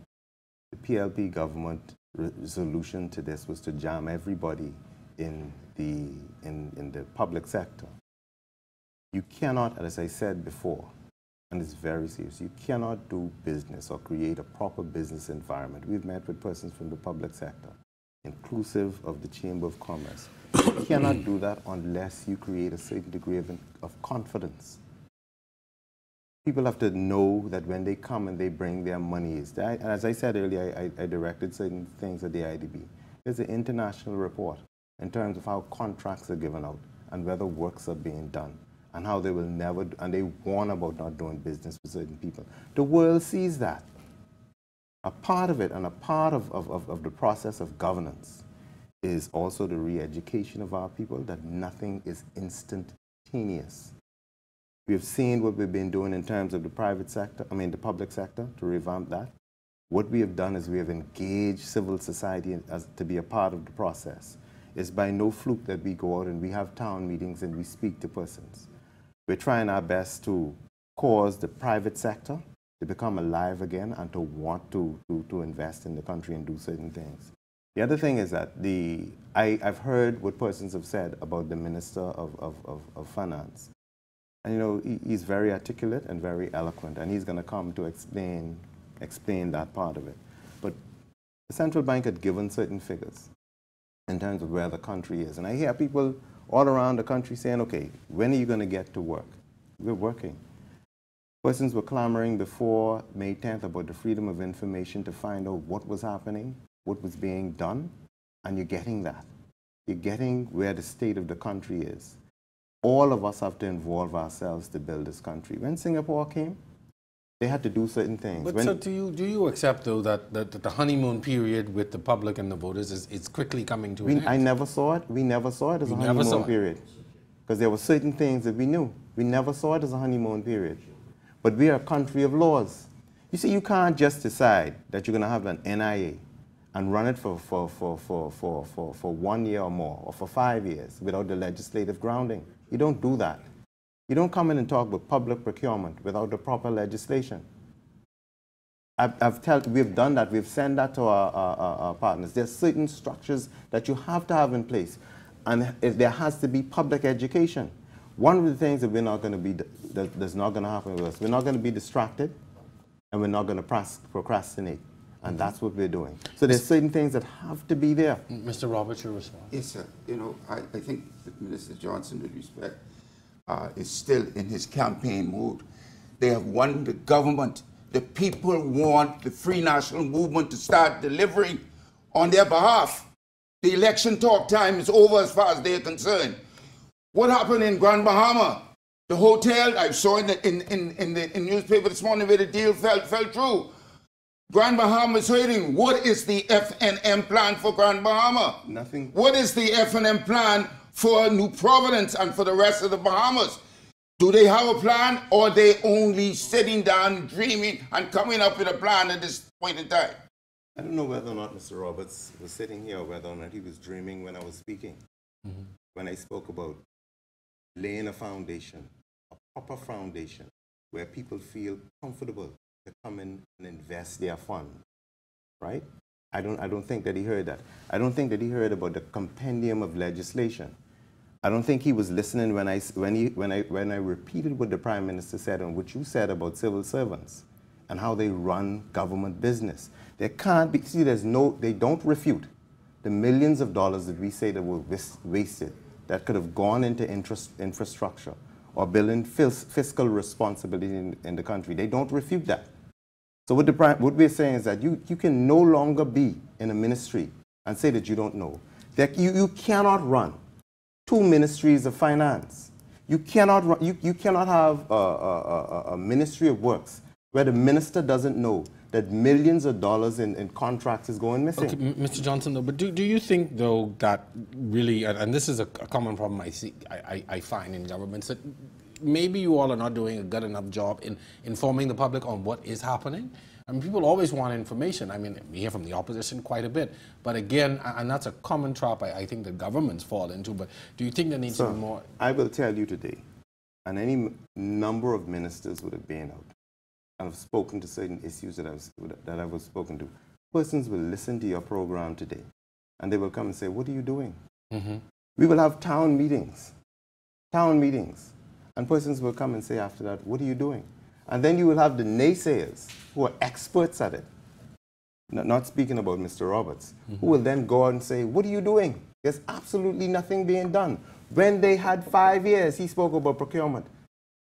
The PLP government resolution to this was to jam everybody in the public sector. You cannot, as I said before, and it's very serious, you cannot do business or create a proper business environment. We've met with persons from the public sector, inclusive of the Chamber of Commerce. You cannot do that unless you create a certain degree of confidence. People have to know that when they come and they bring their monies. As I said earlier, I directed certain things at the IDB. There's an international report in terms of how contracts are given out and whether works are being done and how they will never, and they warn about not doing business with certain people. The world sees that. A part of it and a part of the process of governance is also the re-education of our people that nothing is instantaneous. We've seen what we've been doing in terms of the private sector, the public sector, to revamp that. What we have done is we have engaged civil society to be a part of the process. It's by no fluke that we go out and we have town meetings and we speak to persons. We're trying our best to cause the private sector to become alive again and to want to invest in the country and do certain things. The other thing is that I've heard what persons have said about the Minister of Finance. And he's very articulate and very eloquent, and he's going to come to explain that part of it. But the central bank had given certain figures in terms of where the country is. And I hear people all around the country saying, okay, when are you going to get to work? We're working. Persons were clamoring before May 10th about the freedom of information to find out what was happening, what was being done, and you're getting that. You're getting where the state of the country is. All of us have to involve ourselves to build this country. When Singapore came, they had to do certain things. But so do you accept, though, that the honeymoon period with the public and the voters is quickly coming to an end? I never saw it. We never saw it as a honeymoon period. Because there were certain things that we knew. We never saw it as a honeymoon period. But we are a country of laws. You see, you can't just decide that you're going to have an NIA and run it for 1 year or more, or for 5 years, without the legislative grounding. You don't do that. You don't come in and talk about public procurement without the proper legislation. We've done that. We've sent that to our partners. There's certain structures that you have to have in place, and there has to be public education. One of the things that we're not going to be, that's not going to happen with us, we're not going to be distracted, and we're not going to procrastinate. And that's what we're doing. So there's certain things that have to be there. Mr. Roberts, your response. Yes, sir. I think that Minister Johnson, with respect, is still in his campaign mode. They have won the government. The people want the Free National Movement to start delivering on their behalf. The election talk time is over as far as they're concerned. What happened in Grand Bahama? The hotel, I saw in the newspaper this morning where the deal fell through. Grand Bahama is hurting. What is the FNM plan for Grand Bahama? Nothing. What is the FNM plan for New Providence and for the rest of the Bahamas? Do they have a plan, or are they only sitting down, dreaming, and coming up with a plan at this point in time? I don't know whether or not Mr. Roberts was sitting here or whether or not he was dreaming when I was speaking. When I spoke about laying a foundation, a proper foundation, where people feel comfortable to come in and invest their fund, right? I don't think that he heard that. I don't think that he heard about the compendium of legislation. I don't think he was listening when I repeated what the Prime Minister said and what you said about civil servants and how they run government business. There can't be, see, they don't refute the millions of dollars that we say that were wasted that could have gone into infrastructure or building fiscal responsibility in the country. They don't refute that. So what we're saying is that you can no longer be in a ministry and say that you don't know. That you cannot run 2 ministries of finance. You cannot run, you cannot have a ministry of works where the minister doesn't know that millions of dollars in contracts is going missing. Okay, Mr. Johnson, though, but do you think, though, that really, and this is a common problem I find in governments, that maybe you all are not doing a good enough job in informing the public on what is happening? I mean, people always want information. I mean, we hear from the opposition quite a bit. But again, and that's a common trap I think that governments fall into, but do you think there needs to be more? I will tell you today, and any number of ministers would have been out. I've spoken to certain issues that I was spoken to. Persons will listen to your program today, and they will come and say, what are you doing? We will have town meetings, and persons will come and say after that, what are you doing? And then you will have the naysayers who are experts at it, not speaking about Mr. Roberts, who will then go out and say, what are you doing? There's absolutely nothing being done. When they had 5 years, he spoke about procurement.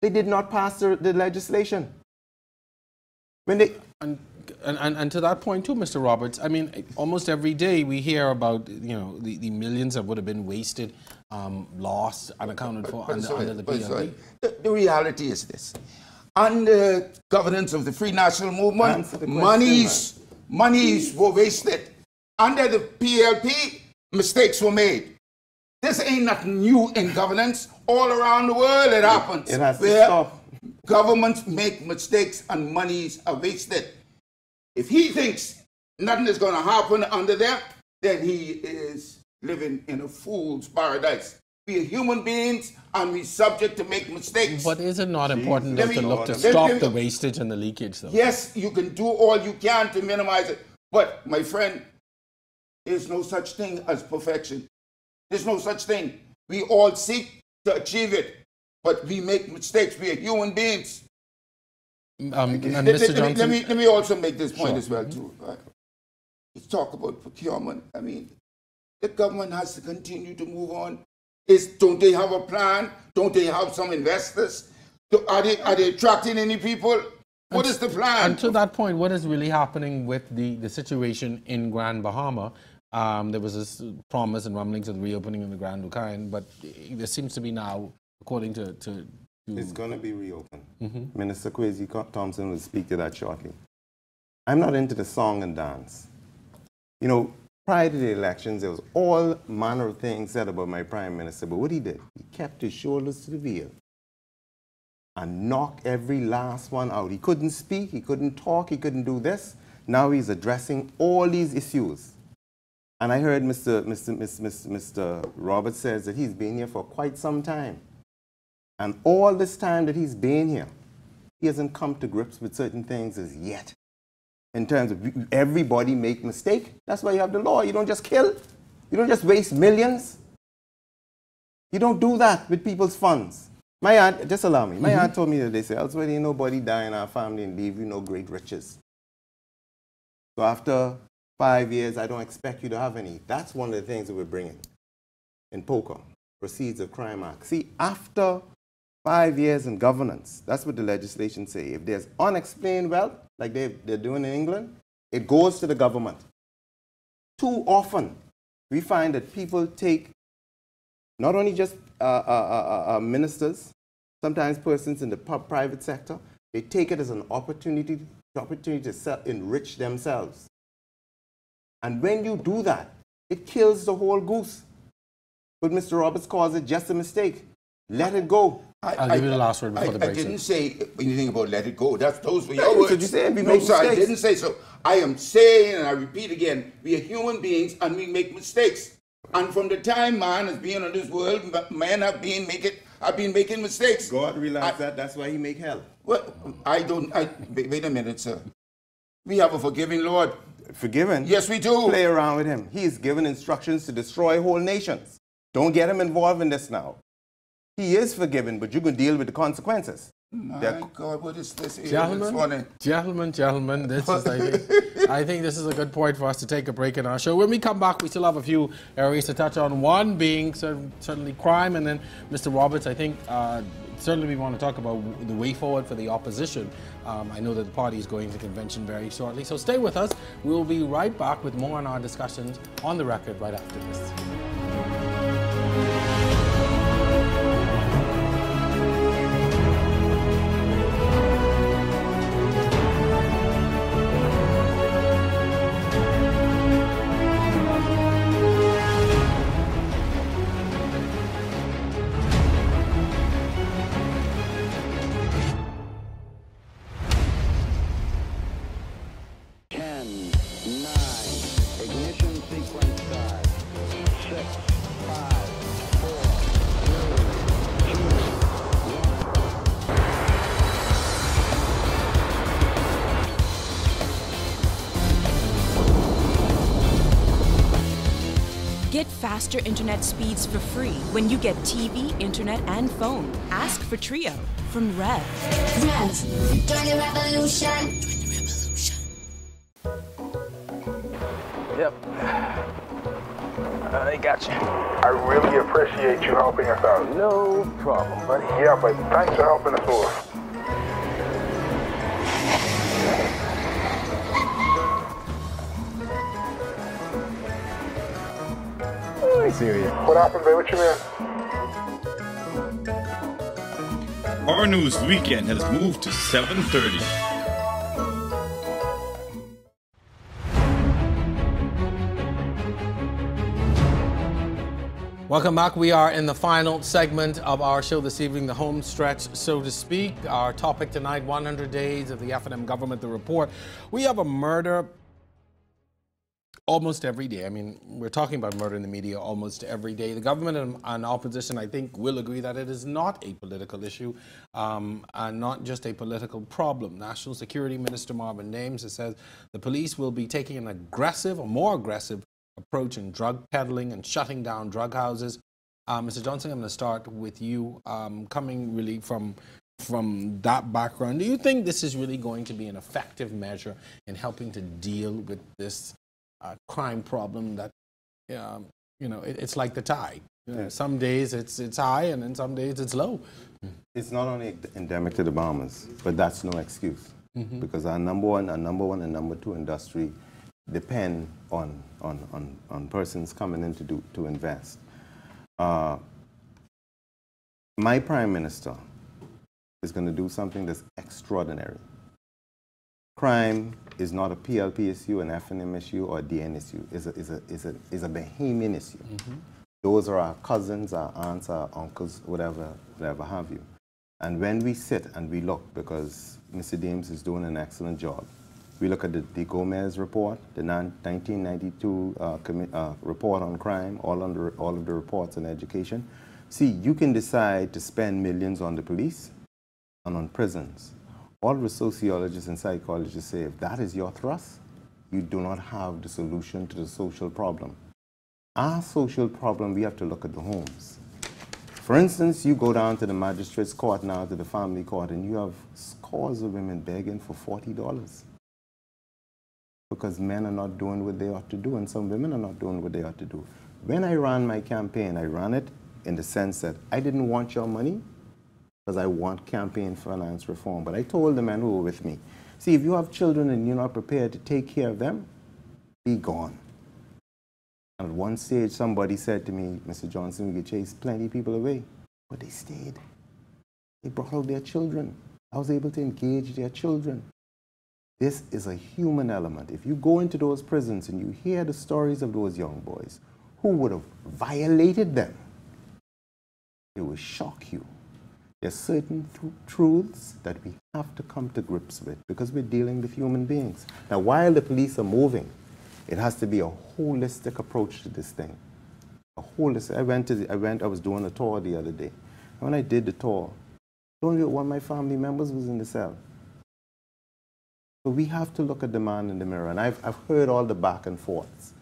They did not pass the legislation. When they and to that point too, Mr. Roberts, I mean, almost every day we hear about, you know, the millions that would have been wasted, lost, unaccounted for under the PLP. The reality is this. Under governance of the Free National Movement, monies were wasted. Under the PLP, mistakes were made. This ain't nothing new in governance. All around the world it happens. It has to stop. Governments make mistakes and monies are wasted. If he thinks nothing is going to happen under there, then he is living in a fool's paradise. We are human beings and we're subject to make mistakes. But is it not important to look to stop the wastage and the leakage, though? Yes, you can do all you can to minimize it. But, my friend, there's no such thing as perfection. There's no such thing. We all seek to achieve it, but we make mistakes. We are human beings. Mr. Johnson, let me also make this point as well, too. Right? Let's talk about procurement. I mean, the government has to continue to move on. Don't they have a plan? Don't they have some investors? Are they attracting any people? What is the plan? And to that point, what is really happening with the situation in Grand Bahama? There was this promise and rumblings of the reopening of the Grand Lucayan, but there seems to be now, according to it's going to be reopened. Minister Kwesi Thompson will speak to that shortly. I'm not into the song and dance. You know, prior to the elections, there was all manner of things said about my prime minister, but what he did, he kept his shoulders to the wheel and knocked every last one out. He couldn't speak, he couldn't talk, he couldn't do this. Now he's addressing all these issues. And I heard Mr. Roberts says that he's been here for quite some time. And all this time that he's been here, he hasn't come to grips with certain things as yet. In terms of everybody make mistake. That's why you have the law. You don't just kill. You don't just waste millions. You don't do that with people's funds. My aunt, just allow me, my aunt told me that they say, elsewhere ain't nobody die in our family and leave you no great riches. So after 5 years, I don't expect you to have any. That's one of the things that we're bringing in POCA, Proceeds of Crime Act. See, after 5 years in governance, that's what the legislation say. If there's unexplained wealth, like they're doing in England, it goes to the government. Too often, we find that people take, not only just ministers, sometimes persons in the private sector, they take it as an opportunity to enrich themselves. And when you do that, it kills the whole goose. But Mr. Roberts calls it just a mistake. Let it go. I'll give you the last word before the break. I didn't say anything about let it go. Those were your words. Did you say we no, make sir, mistakes? I didn't say so. I am saying, and I repeat again, we are human beings and we make mistakes. And from the time man has been on this world, men have been making mistakes. God realized that. That's why he make hell. Well, wait a minute, sir. We have a forgiving Lord. Forgiven? Yes, we do. Play around with him. He is given instructions to destroy whole nations. Don't get him involved in this now. He is forgiven, but you can deal with the consequences. My God, what is this? Gentlemen, this is, I think this is a good point for us to take a break in our show. When we come back, we still have a few areas to touch on. One being certainly crime, and then Mr. Roberts, I think, certainly we want to talk about the way forward for the opposition. I know that the party is going to convention very shortly, so stay with us. We'll be right back with more on our discussions on the record right after this. Get faster internet speeds for free when you get TV, internet, and phone. Ask for Trio from Rev. Rev, join the revolution. Yep. I got you. I really appreciate you helping us out. No problem, buddy. Yeah, but thanks for helping us all. I ain't serious. What happened, babe? What you mean? Our news weekend has moved to 7:30. Welcome back. We are in the final segment of our show this evening, the home stretch, so to speak. Our topic tonight, 100 days of the F&M government, the report. We have a murder almost every day. I mean, we're talking about murder in the media almost every day. The government and opposition, I think, will agree that it is not a political issue and not just a political problem. National Security Minister Marvin Dames has said the police will be taking an aggressive, or more aggressive, approach in drug peddling and shutting down drug houses. Mr. Johnson, I'm going to start with you, coming really from that background. Do you think this is really going to be an effective measure in helping to deal with this crime problem that, you know, it's like the tide? You know, some days it's high and then some days it's low. It's not only endemic to the Bahamas, but that's no excuse. Because our number one and number two industry depend on persons coming in to invest. My Prime Minister is going to do something that's extraordinary. Crime is not a PLP issue, an F&M issue, or a DN issue. It's a Bahamian issue. Those are our cousins, our aunts, our uncles, whatever have you. And when we sit and we look, because Mr. Dames is doing an excellent job, we look at the Gomez report, the 1992 report on crime, all of the reports on education. See, you can decide to spend millions on the police and on prisons. All the sociologists and psychologists say if that is your thrust, you do not have the solution to the social problem. Our social problem, we have to look at the homes. For instance, you go down to the magistrate's court now, to the family court, and you have scores of women begging for $40 because men are not doing what they ought to do, and some women are not doing what they ought to do. When I ran my campaign, I ran it in the sense that I didn't want your money because I want campaign finance reform. But I told the men who were with me, see, if you have children and you're not prepared to take care of them, be gone. And at one stage, somebody said to me, Mr. Johnson, we could chase plenty of people away. But they stayed. They brought out their children. I was able to engage their children. This is a human element. If you go into those prisons and you hear the stories of those young boys who would have violated them, it will shock you. There's certain truths that we have to come to grips with because we're dealing with human beings. Now, while the police are moving, it has to be a holistic approach to this thing. A holistic. I was doing a tour the other day. And when I did the tour, only one of my family members was in the cell. So we have to look at the man in the mirror. And I've heard all the back and forths.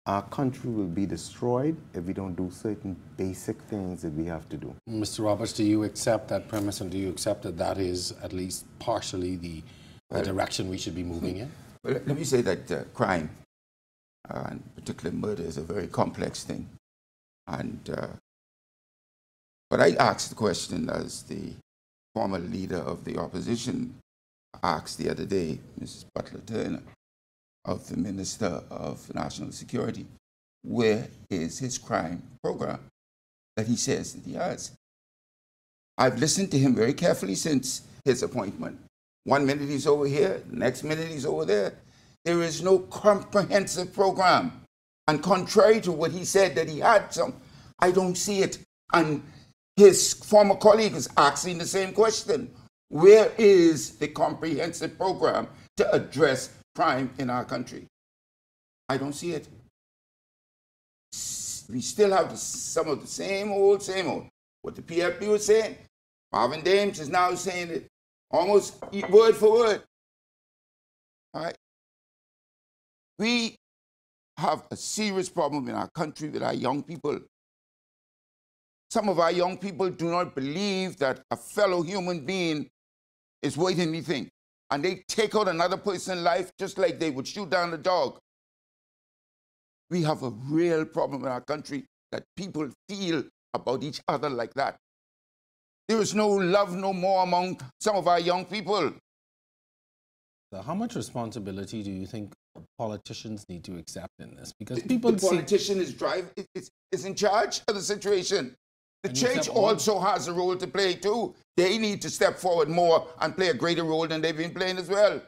Our country will be destroyed if we don't do certain basic things that we have to do. Mr. Roberts, do you accept that premise, and do you accept that that is at least partially the direction we should be moving in? Well, let me say that crime, and particularly murder, is a very complex thing. And But I asked the question as the former leader of the opposition asked the other day, Mrs. Butler Turner, of the Minister of National Security, where is his crime program that he says that he has? I've listened to him very carefully since his appointment. 1 minute he's over here, next minute he's over there. There is no comprehensive program. And contrary to what he said that he had some, I don't see it. And his former colleague is asking the same question. Where is the comprehensive program to address crime in our country? I don't see it. We still have some of the same old. What the PFP was saying, Marvin Dames is now saying it almost word for word. All right? We have a serious problem in our country with our young people. Some of our young people do not believe that a fellow human being is worth anything. And they take out another person's life just like they would shoot down a dog. We have a real problem in our country that people feel about each other like that. There is no love no more among some of our young people. So how much responsibility do you think politicians need to accept in this? Because the politician is in charge of the situation. The church also has a role to play too. They need to step forward more and play a greater role than they've been playing as well.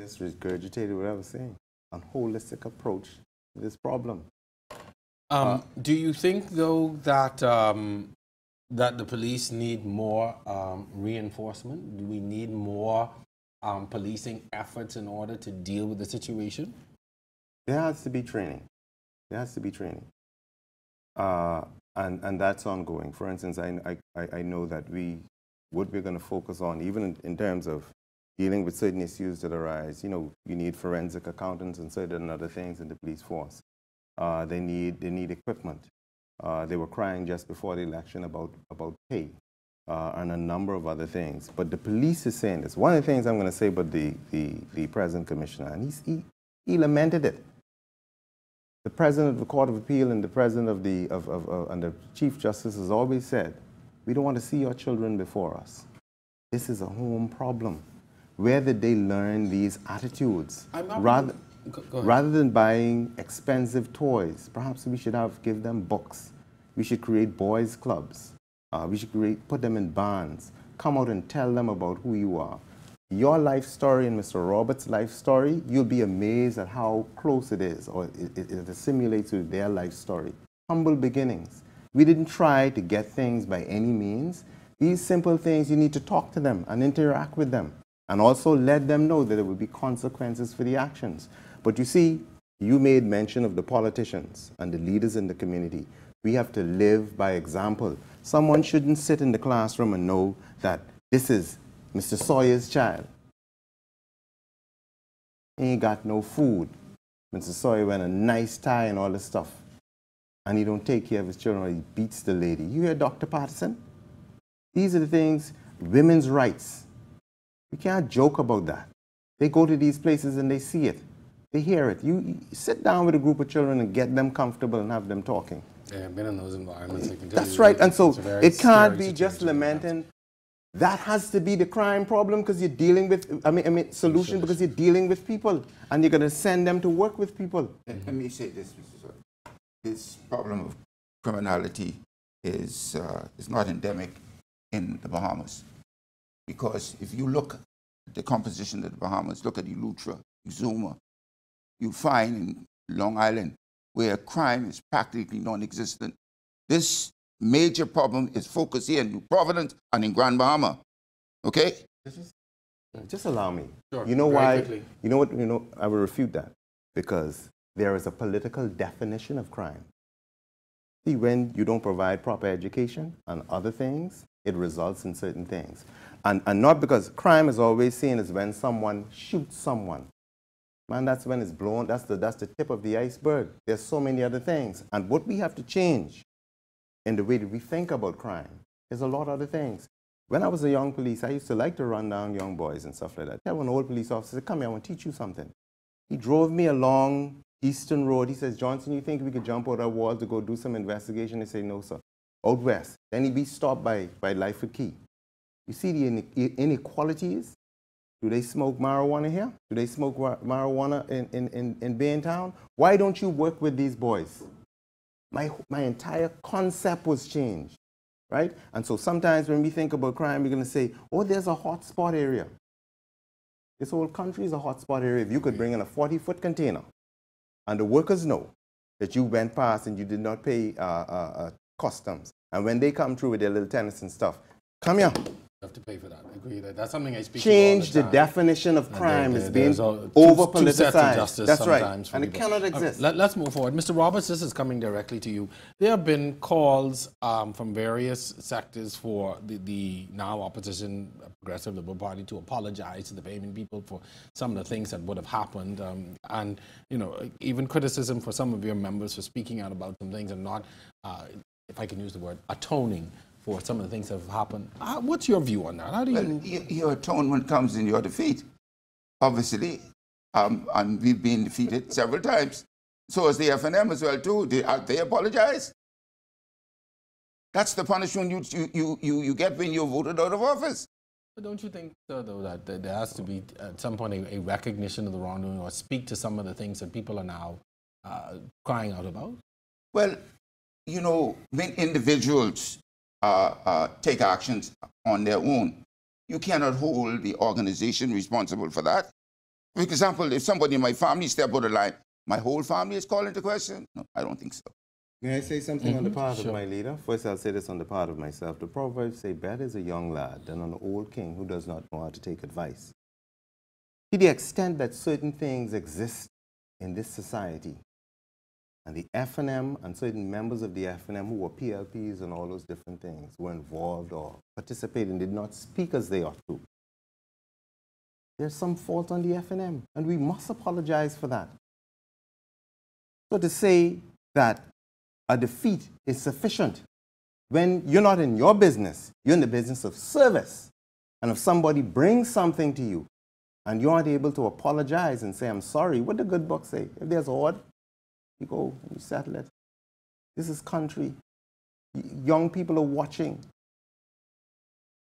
Just regurgitated what I was saying. A holistic approach to this problem. Do you think, though, that that the police need more reinforcement? Do we need more policing efforts in order to deal with the situation? There has to be training. There has to be training. And that's ongoing. For instance, I know that what we're going to focus on, even in terms of dealing with certain issues that arise, you need forensic accountants and certain other things in the police force. They need equipment. They were crying just before the election about pay and a number of other things. But the police is saying this. One of the things I'm going to say about the present commissioner, and he lamented it. The president of the Court of Appeal and the president of and the Chief Justice has always said, we don't want to see your children before us. This is a home problem. Where did they learn these attitudes? Rather than buying expensive toys, perhaps we should give them books. We should create boys' clubs. We should put them in bands. Come out and tell them about who you are. Your life story and Mr. Roberts' life story, you'll be amazed at how close it is, or it assimilates with their life story. Humble beginnings. We didn't try to get things by any means. These simple things, you need to talk to them and interact with them, and also let them know that there will be consequences for the actions. But you see, you made mention of the politicians and the leaders in the community. We have to live by example. Someone shouldn't sit in the classroom and know that this is Mr. Sawyer's child. He ain't got no food. Mr. Sawyer wearing a nice tie and all this stuff. And he don't take care of his children, or he beats the lady. You hear Dr. Patterson? These are the things, women's rights. We can't joke about that. They go to these places and they see it. They hear it. You sit down with a group of children and get them comfortable and have them talking. Yeah, I've been in those environments. I can tell That's you, right. And so it can't be situation. just lamenting. That has to be the crime problem, because you're dealing with, solution, because you're dealing with people and you're going to send them to work with people. Let me say this, Mr. Sawyer. This problem of criminality is not endemic in the Bahamas. Because if you look at the composition of the Bahamas, look at Eleuthera, Exuma, you find in Long Island where crime is practically non-existent. This major problem is focused here in New Providence and in Grand Bahama. Okay? Just allow me. Sure. You know Very why? quickly. You know what? I will refute that, because there is a political definition of crime. See, when you don't provide proper education and other things, it results in certain things. And not because crime is always seen as when someone shoots someone. Man, that's when it's blown. That's the tip of the iceberg. There's so many other things. And what we have to change in the way that we think about crime is a lot of other things. When I was a young police, I used to like to run down young boys and stuff like that. Tell one old police officer, come here, I want to teach you something. He drove me along Eastern Road. He says, Johnson, you think we could jump out our walls to go do some investigation? They say, no, sir. Out west. Then he'd be stopped by Lightfoot Key. You see the inequalities? Do they smoke marijuana here? Do they smoke marijuana in Baintown? Why don't you work with these boys? My entire concept was changed, right? And so sometimes when we think about crime, we're going to say, oh, there's a hot spot area. This whole country is a hot spot area. If you could bring in a 40-foot container and the workers know that you went past and you did not pay customs, and when they come through with their little tenants and stuff, come here. Have to pay for that. I agree. That's something I speak Change to all the definition of crime is being over-politicized. That's right. And it cannot exist. Let's move forward. Mr. Roberts, this is coming directly to you. There have been calls from various sectors for the now opposition Progressive Liberal Party to apologize to the payment people for some of the things that would have happened. And, you know, even criticism for some of your members for speaking out about some things and not, if I can use the word, atoning for some of the things that have happened. What's your view on that? How do you... Your atonement comes in your defeat, obviously, and we've been defeated several times. So is the FNM as well, too. They apologize. That's the punishment you get when you're voted out of office. But don't you think, though, that there has to be, at some point, a recognition of the wrongdoing or speak to some of the things that people are now crying out about? Well, you know, when individuals take actions on their own, you cannot hold the organization responsible for that. For example, if somebody in my family step out of line, my whole family is called into question? No, I don't think so. May I say something on the part of my leader? First, I'll say this on the part of myself. The Proverbs say, better is a young lad than an old king who does not know how to take advice. To the extent that certain things exist in this society, and the FNM and certain members of the FNM who were PLPs and all those different things were involved or participated and did not speak as they ought to. There's some fault on the FNM, and we must apologize for that. So to say that a defeat is sufficient when you're not in your business, you're in the business of service. And if somebody brings something to you and you aren't able to apologize and say, I'm sorry, what the good book say? If there's a odd, you go, you settle it. This is country. Young people are watching.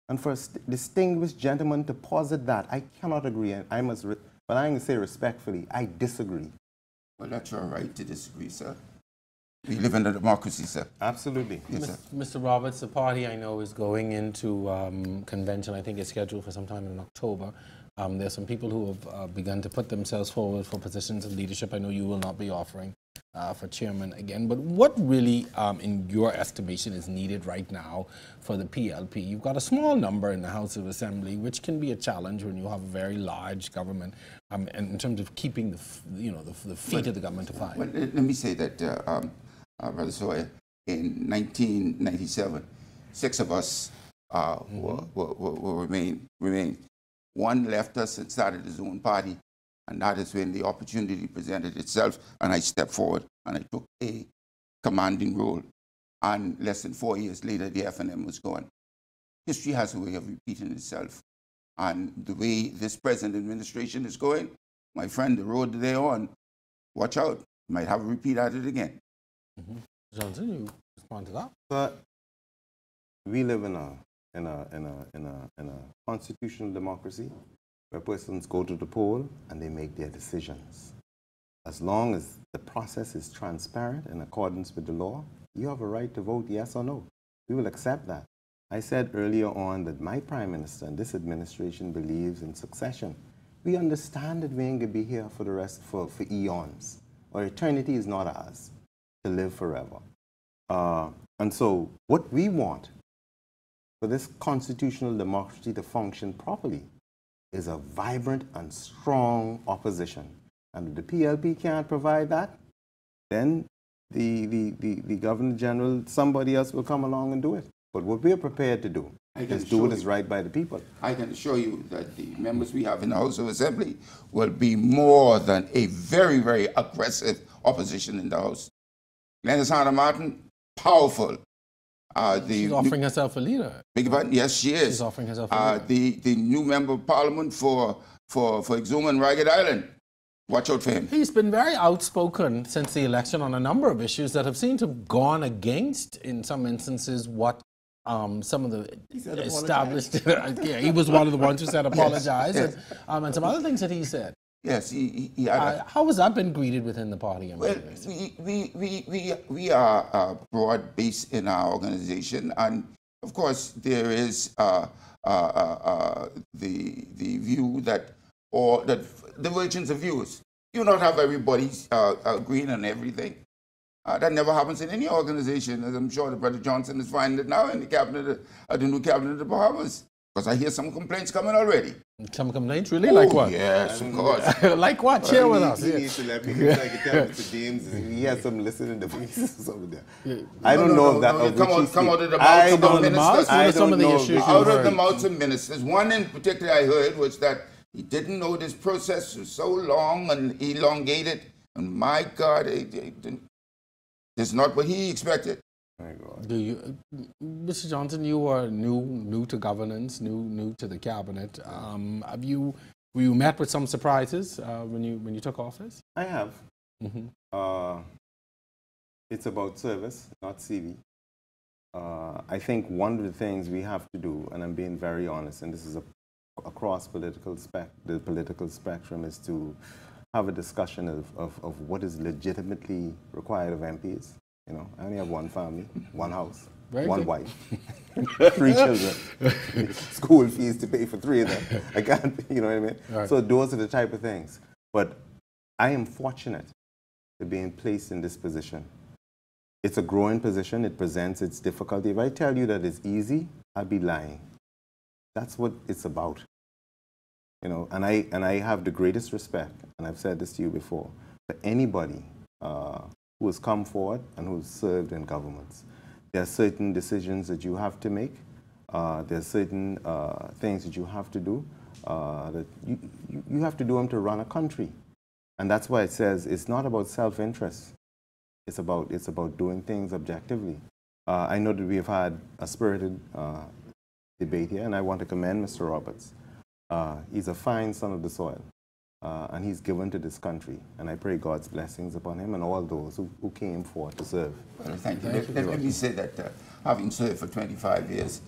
And for a distinguished gentleman to posit that, I cannot agree. And but I'm going to say respectfully, I disagree. Well, that's your right to disagree, sir. We live in a democracy, sir. Absolutely. Yes, sir. Mr. Roberts, the party I know is going into convention. I think it's scheduled for sometime in October. There's some people who have begun to put themselves forward for positions of leadership. I know you will not be offering for chairman again, but what really, in your estimation, is needed right now for the PLP? You've got a small number in the House of Assembly, which can be a challenge when you have a very large government, and in terms of keeping the feet of the government to fire. Well, let me say that, Brother Sawyer, in 1997, 6 of us remained. One left us and started his own party, and that is when the opportunity presented itself, and I stepped forward and I took a commanding role. And less than 4 years later, the FNM was gone. History has a way of repeating itself. And the way this present administration is going, my friend, the road they're on, watch out. You might have a repeat at it again. Johnson, you respond to that? But we live in a constitutional democracy where persons go to the poll and they make their decisions. As long as the process is transparent in accordance with the law, you have a right to vote yes or no. We will accept that. I said earlier on that my prime minister and this administration believes in succession. We understand that we ain't gonna be here for the rest for eons. Or eternity is not ours to live forever. And so what we want for this constitutional democracy to function properly is a vibrant and strong opposition. And if the PLP can't provide that, then the Governor General, somebody else will come along and do it. But what we're prepared to do is do what is right by the people. I can assure you that the members we have in the House of Assembly will be more than a very, very aggressive opposition in the House. Glenys Hanna Martin, powerful. She's offering herself a leader. Yes, she is. She's offering herself a leader. The new member of Parliament for Exuma and Ragged Island, watch out for him. He's been very outspoken since the election on a number of issues that have seemed to have gone against, in some instances, what some of the established... yeah, he was one of the ones who said apologize, yes. And some other things that he said. Yes, he had how has that been greeted within the party? Well, we are broad-based in our organization, and of course there is the view that divergence of views. You not have everybody agreeing on everything. That never happens in any organization, as I'm sure the Brother Johnson is finding it now in the cabinet, the new cabinet of the Bahamas. Because I hear some complaints coming already. Some complaints, really? Like what? Yes, of course. Like what? Share with us. He needs to let me know, like tell Mr. James, he has some listening devices over there. I don't know if that. Come out of the mouths of ministers. Out of the mouths of ministers. One in particular I heard was that he didn't know this process was so long and elongated. And my God, it's not what he expected. Do you, Mr. Johnson? You are new to governance, new to the cabinet. Were you met with some surprises when you took office? I have. It's about service, not CV. I think one of the things we have to do, and I'm being very honest, and this is across the political spectrum, is to have a discussion of what is legitimately required of MPs. You know, I only have one family, one house, one wife, 3 children, school fees to pay for 3 of them. I can't, you know what I mean? Right. So those are the type of things. But I am fortunate to be placed in this position. It's a growing position. It presents its difficulty. If I tell you that it's easy, I'd be lying. That's what it's about. You know, and I have the greatest respect, and I've said this to you before, for anybody who has come forward and who has served in governments. There are certain decisions that you have to make. There are certain things that you have to do that you have to do them to run a country. And that's why it says it's not about self-interest. It's about doing things objectively. I know that we have had a spirited debate here, and I want to commend Mr. Roberts. He's a fine son of the soil. And he's given to this country. And I pray God's blessings upon him and all those who came forth to serve. Well, thank you. Let me say that having served for 25 years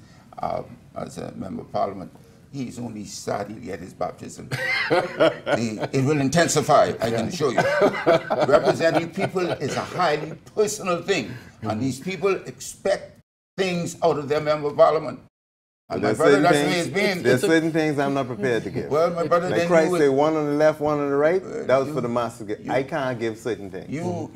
as a member of Parliament, he's only starting to get his baptism. It will intensify, I can assure you. Representing people is a highly personal thing. And these people expect things out of their member of Parliament. And my brother, that's the way it's been. There's certain things I'm not prepared to give. Well, my brother, like Christ say, one on the left, one on the right. That was for the master. I can't give certain things. You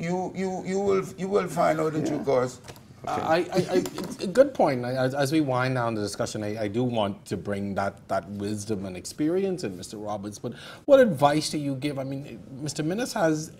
will find out in due course. It's a good point. As we wind down the discussion, I do want to bring that wisdom and experience in Mr. Roberts. But what advice do you give? I mean, Mr. Minnis has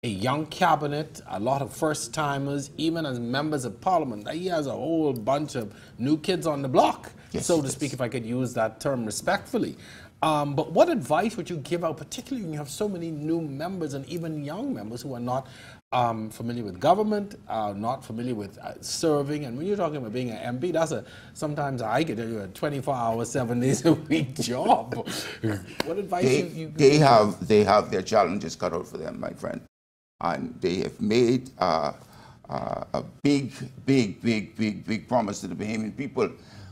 a young cabinet, a lot of first-timers, even as members of Parliament. He has a whole bunch of new kids on the block, so to speak, if I could use that term respectfully. But what advice would you give out, particularly when you have so many new members and even young members who are not familiar with government, not familiar with serving? And when you're talking about being an MP, that's sometimes I get a 24-hour, 7 days a week job. What advice they have their challenges cut out for them, my friend. And they have made a big promise to the Bahamian people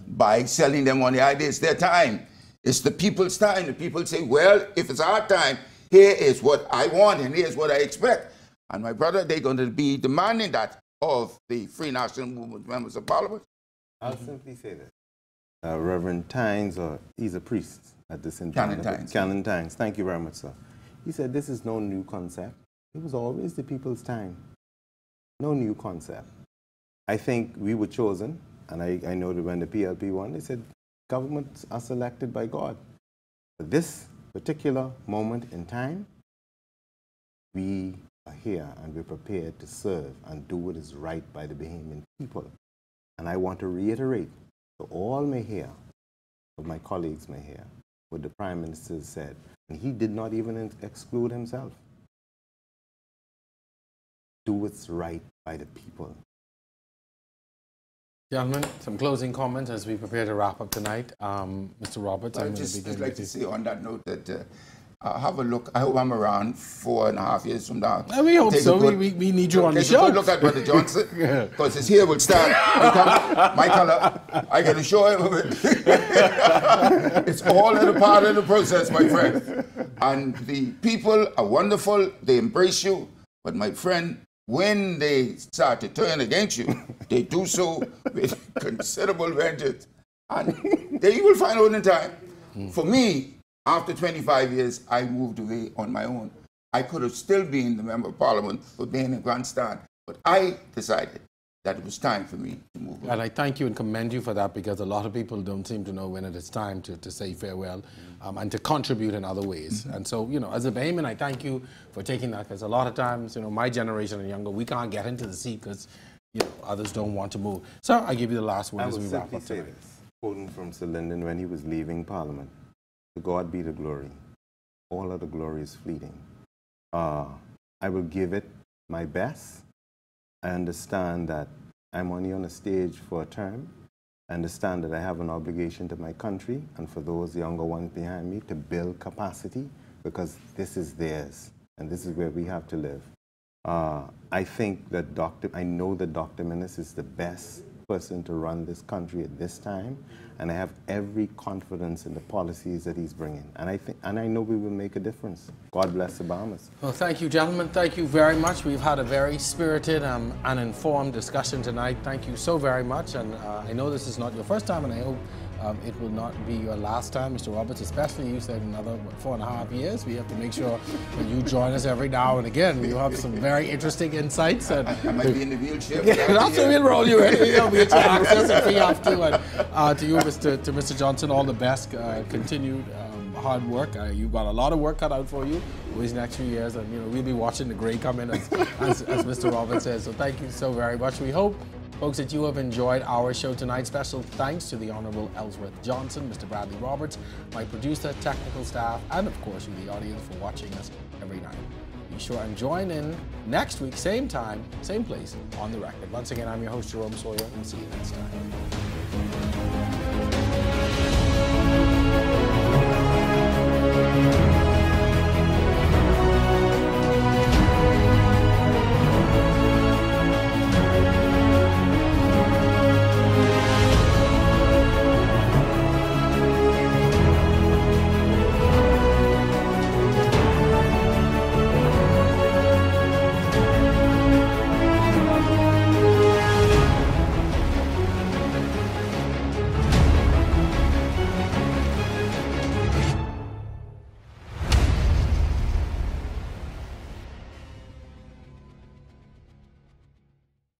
by selling them on the idea it's their time. It's the people's time. The people say, well, if it's our time, here is what I want and here's what I expect. And my brother, they're going to be demanding that of the Free National Movement members of Parliament. I'll simply say this. Reverend Tynes, he's a priest at the St. Canon Tynes. Canon Tynes. Thank you very much, sir. He said this is no new concept. It was always the people's time. No new concept. I think we were chosen, and I know that when the PLP won, they said governments are selected by God. At this particular moment in time, we are here and we're prepared to serve and do what is right by the Bahamian people. And I want to reiterate, so all may hear, what my colleagues may hear, what the Prime Minister said. And he did not even exclude himself. Do what's right by the people. Gentlemen, some closing comments as we prepare to wrap up tonight. Mr. Roberts, I'd just like to say on that note that have a look. I hope I'm around 4.5 years from now. We hope so. We need you on the show. Take a good look at Brother Johnson, because his hair will start become my color. I can assure him of it. It's all in a part of the process, my friend. And the people are wonderful. They embrace you. But my friend, when they start to turn against you, they do so with considerable vengeance. And they will find out in time. For me, after 25 years, I moved away on my own. I could have still been the Member of Parliament for being a grandstand, but I decided that it was time for me to move away. And I thank you and commend you for that, because a lot of people don't seem to know when it is time to say farewell and to contribute in other ways. And so, you know, as a Bahamian, I thank you for taking that, because a lot of times, you know, my generation and younger, we can't get into the seat because, you know, others don't want to move. So I give you the last word as we wrap up tonight. Quoting from Sir Lyndon when he was leaving Parliament, "To God be the glory. All of the glory is fleeting. I will give it my best. I understand that I'm only on a stage for a term. I understand that I have an obligation to my country and for those younger ones behind me to build capacity, because this is theirs and this is where we have to live." I think that I know that Dr. Minnis is the best person to run this country at this time, and I have every confidence in the policies that he's bringing, and I know we will make a difference. God bless the Bahamas. Well, thank you, gentlemen. Thank you very much. We've had a very spirited and informed discussion tonight. Thank you so very much, and I know this is not your first time, and I hope it will not be your last time, Mr. Roberts, especially you said another 4.5 years. We have to make sure that you join us every now and again. You have some very interesting insights. And I might be in the wheelchair. Yeah, that's what we'll roll you in. We'll get you access if we have to. And to you, Mr. Johnson, all the best. Continued hard work. You've got a lot of work cut out for you over these next few years, and you know we'll be watching the grey come in, as Mr. Roberts says. So thank you so very much. We hope, folks, that you have enjoyed our show tonight. Special thanks to the Honourable Ellsworth Johnson, Mr. Bradley Roberts, my producer, technical staff, and of course you, the audience, for watching us every night. Be sure and join in next week, same time, same place, on The Record. Once again, I'm your host, Jerome Sawyer, and see you next time.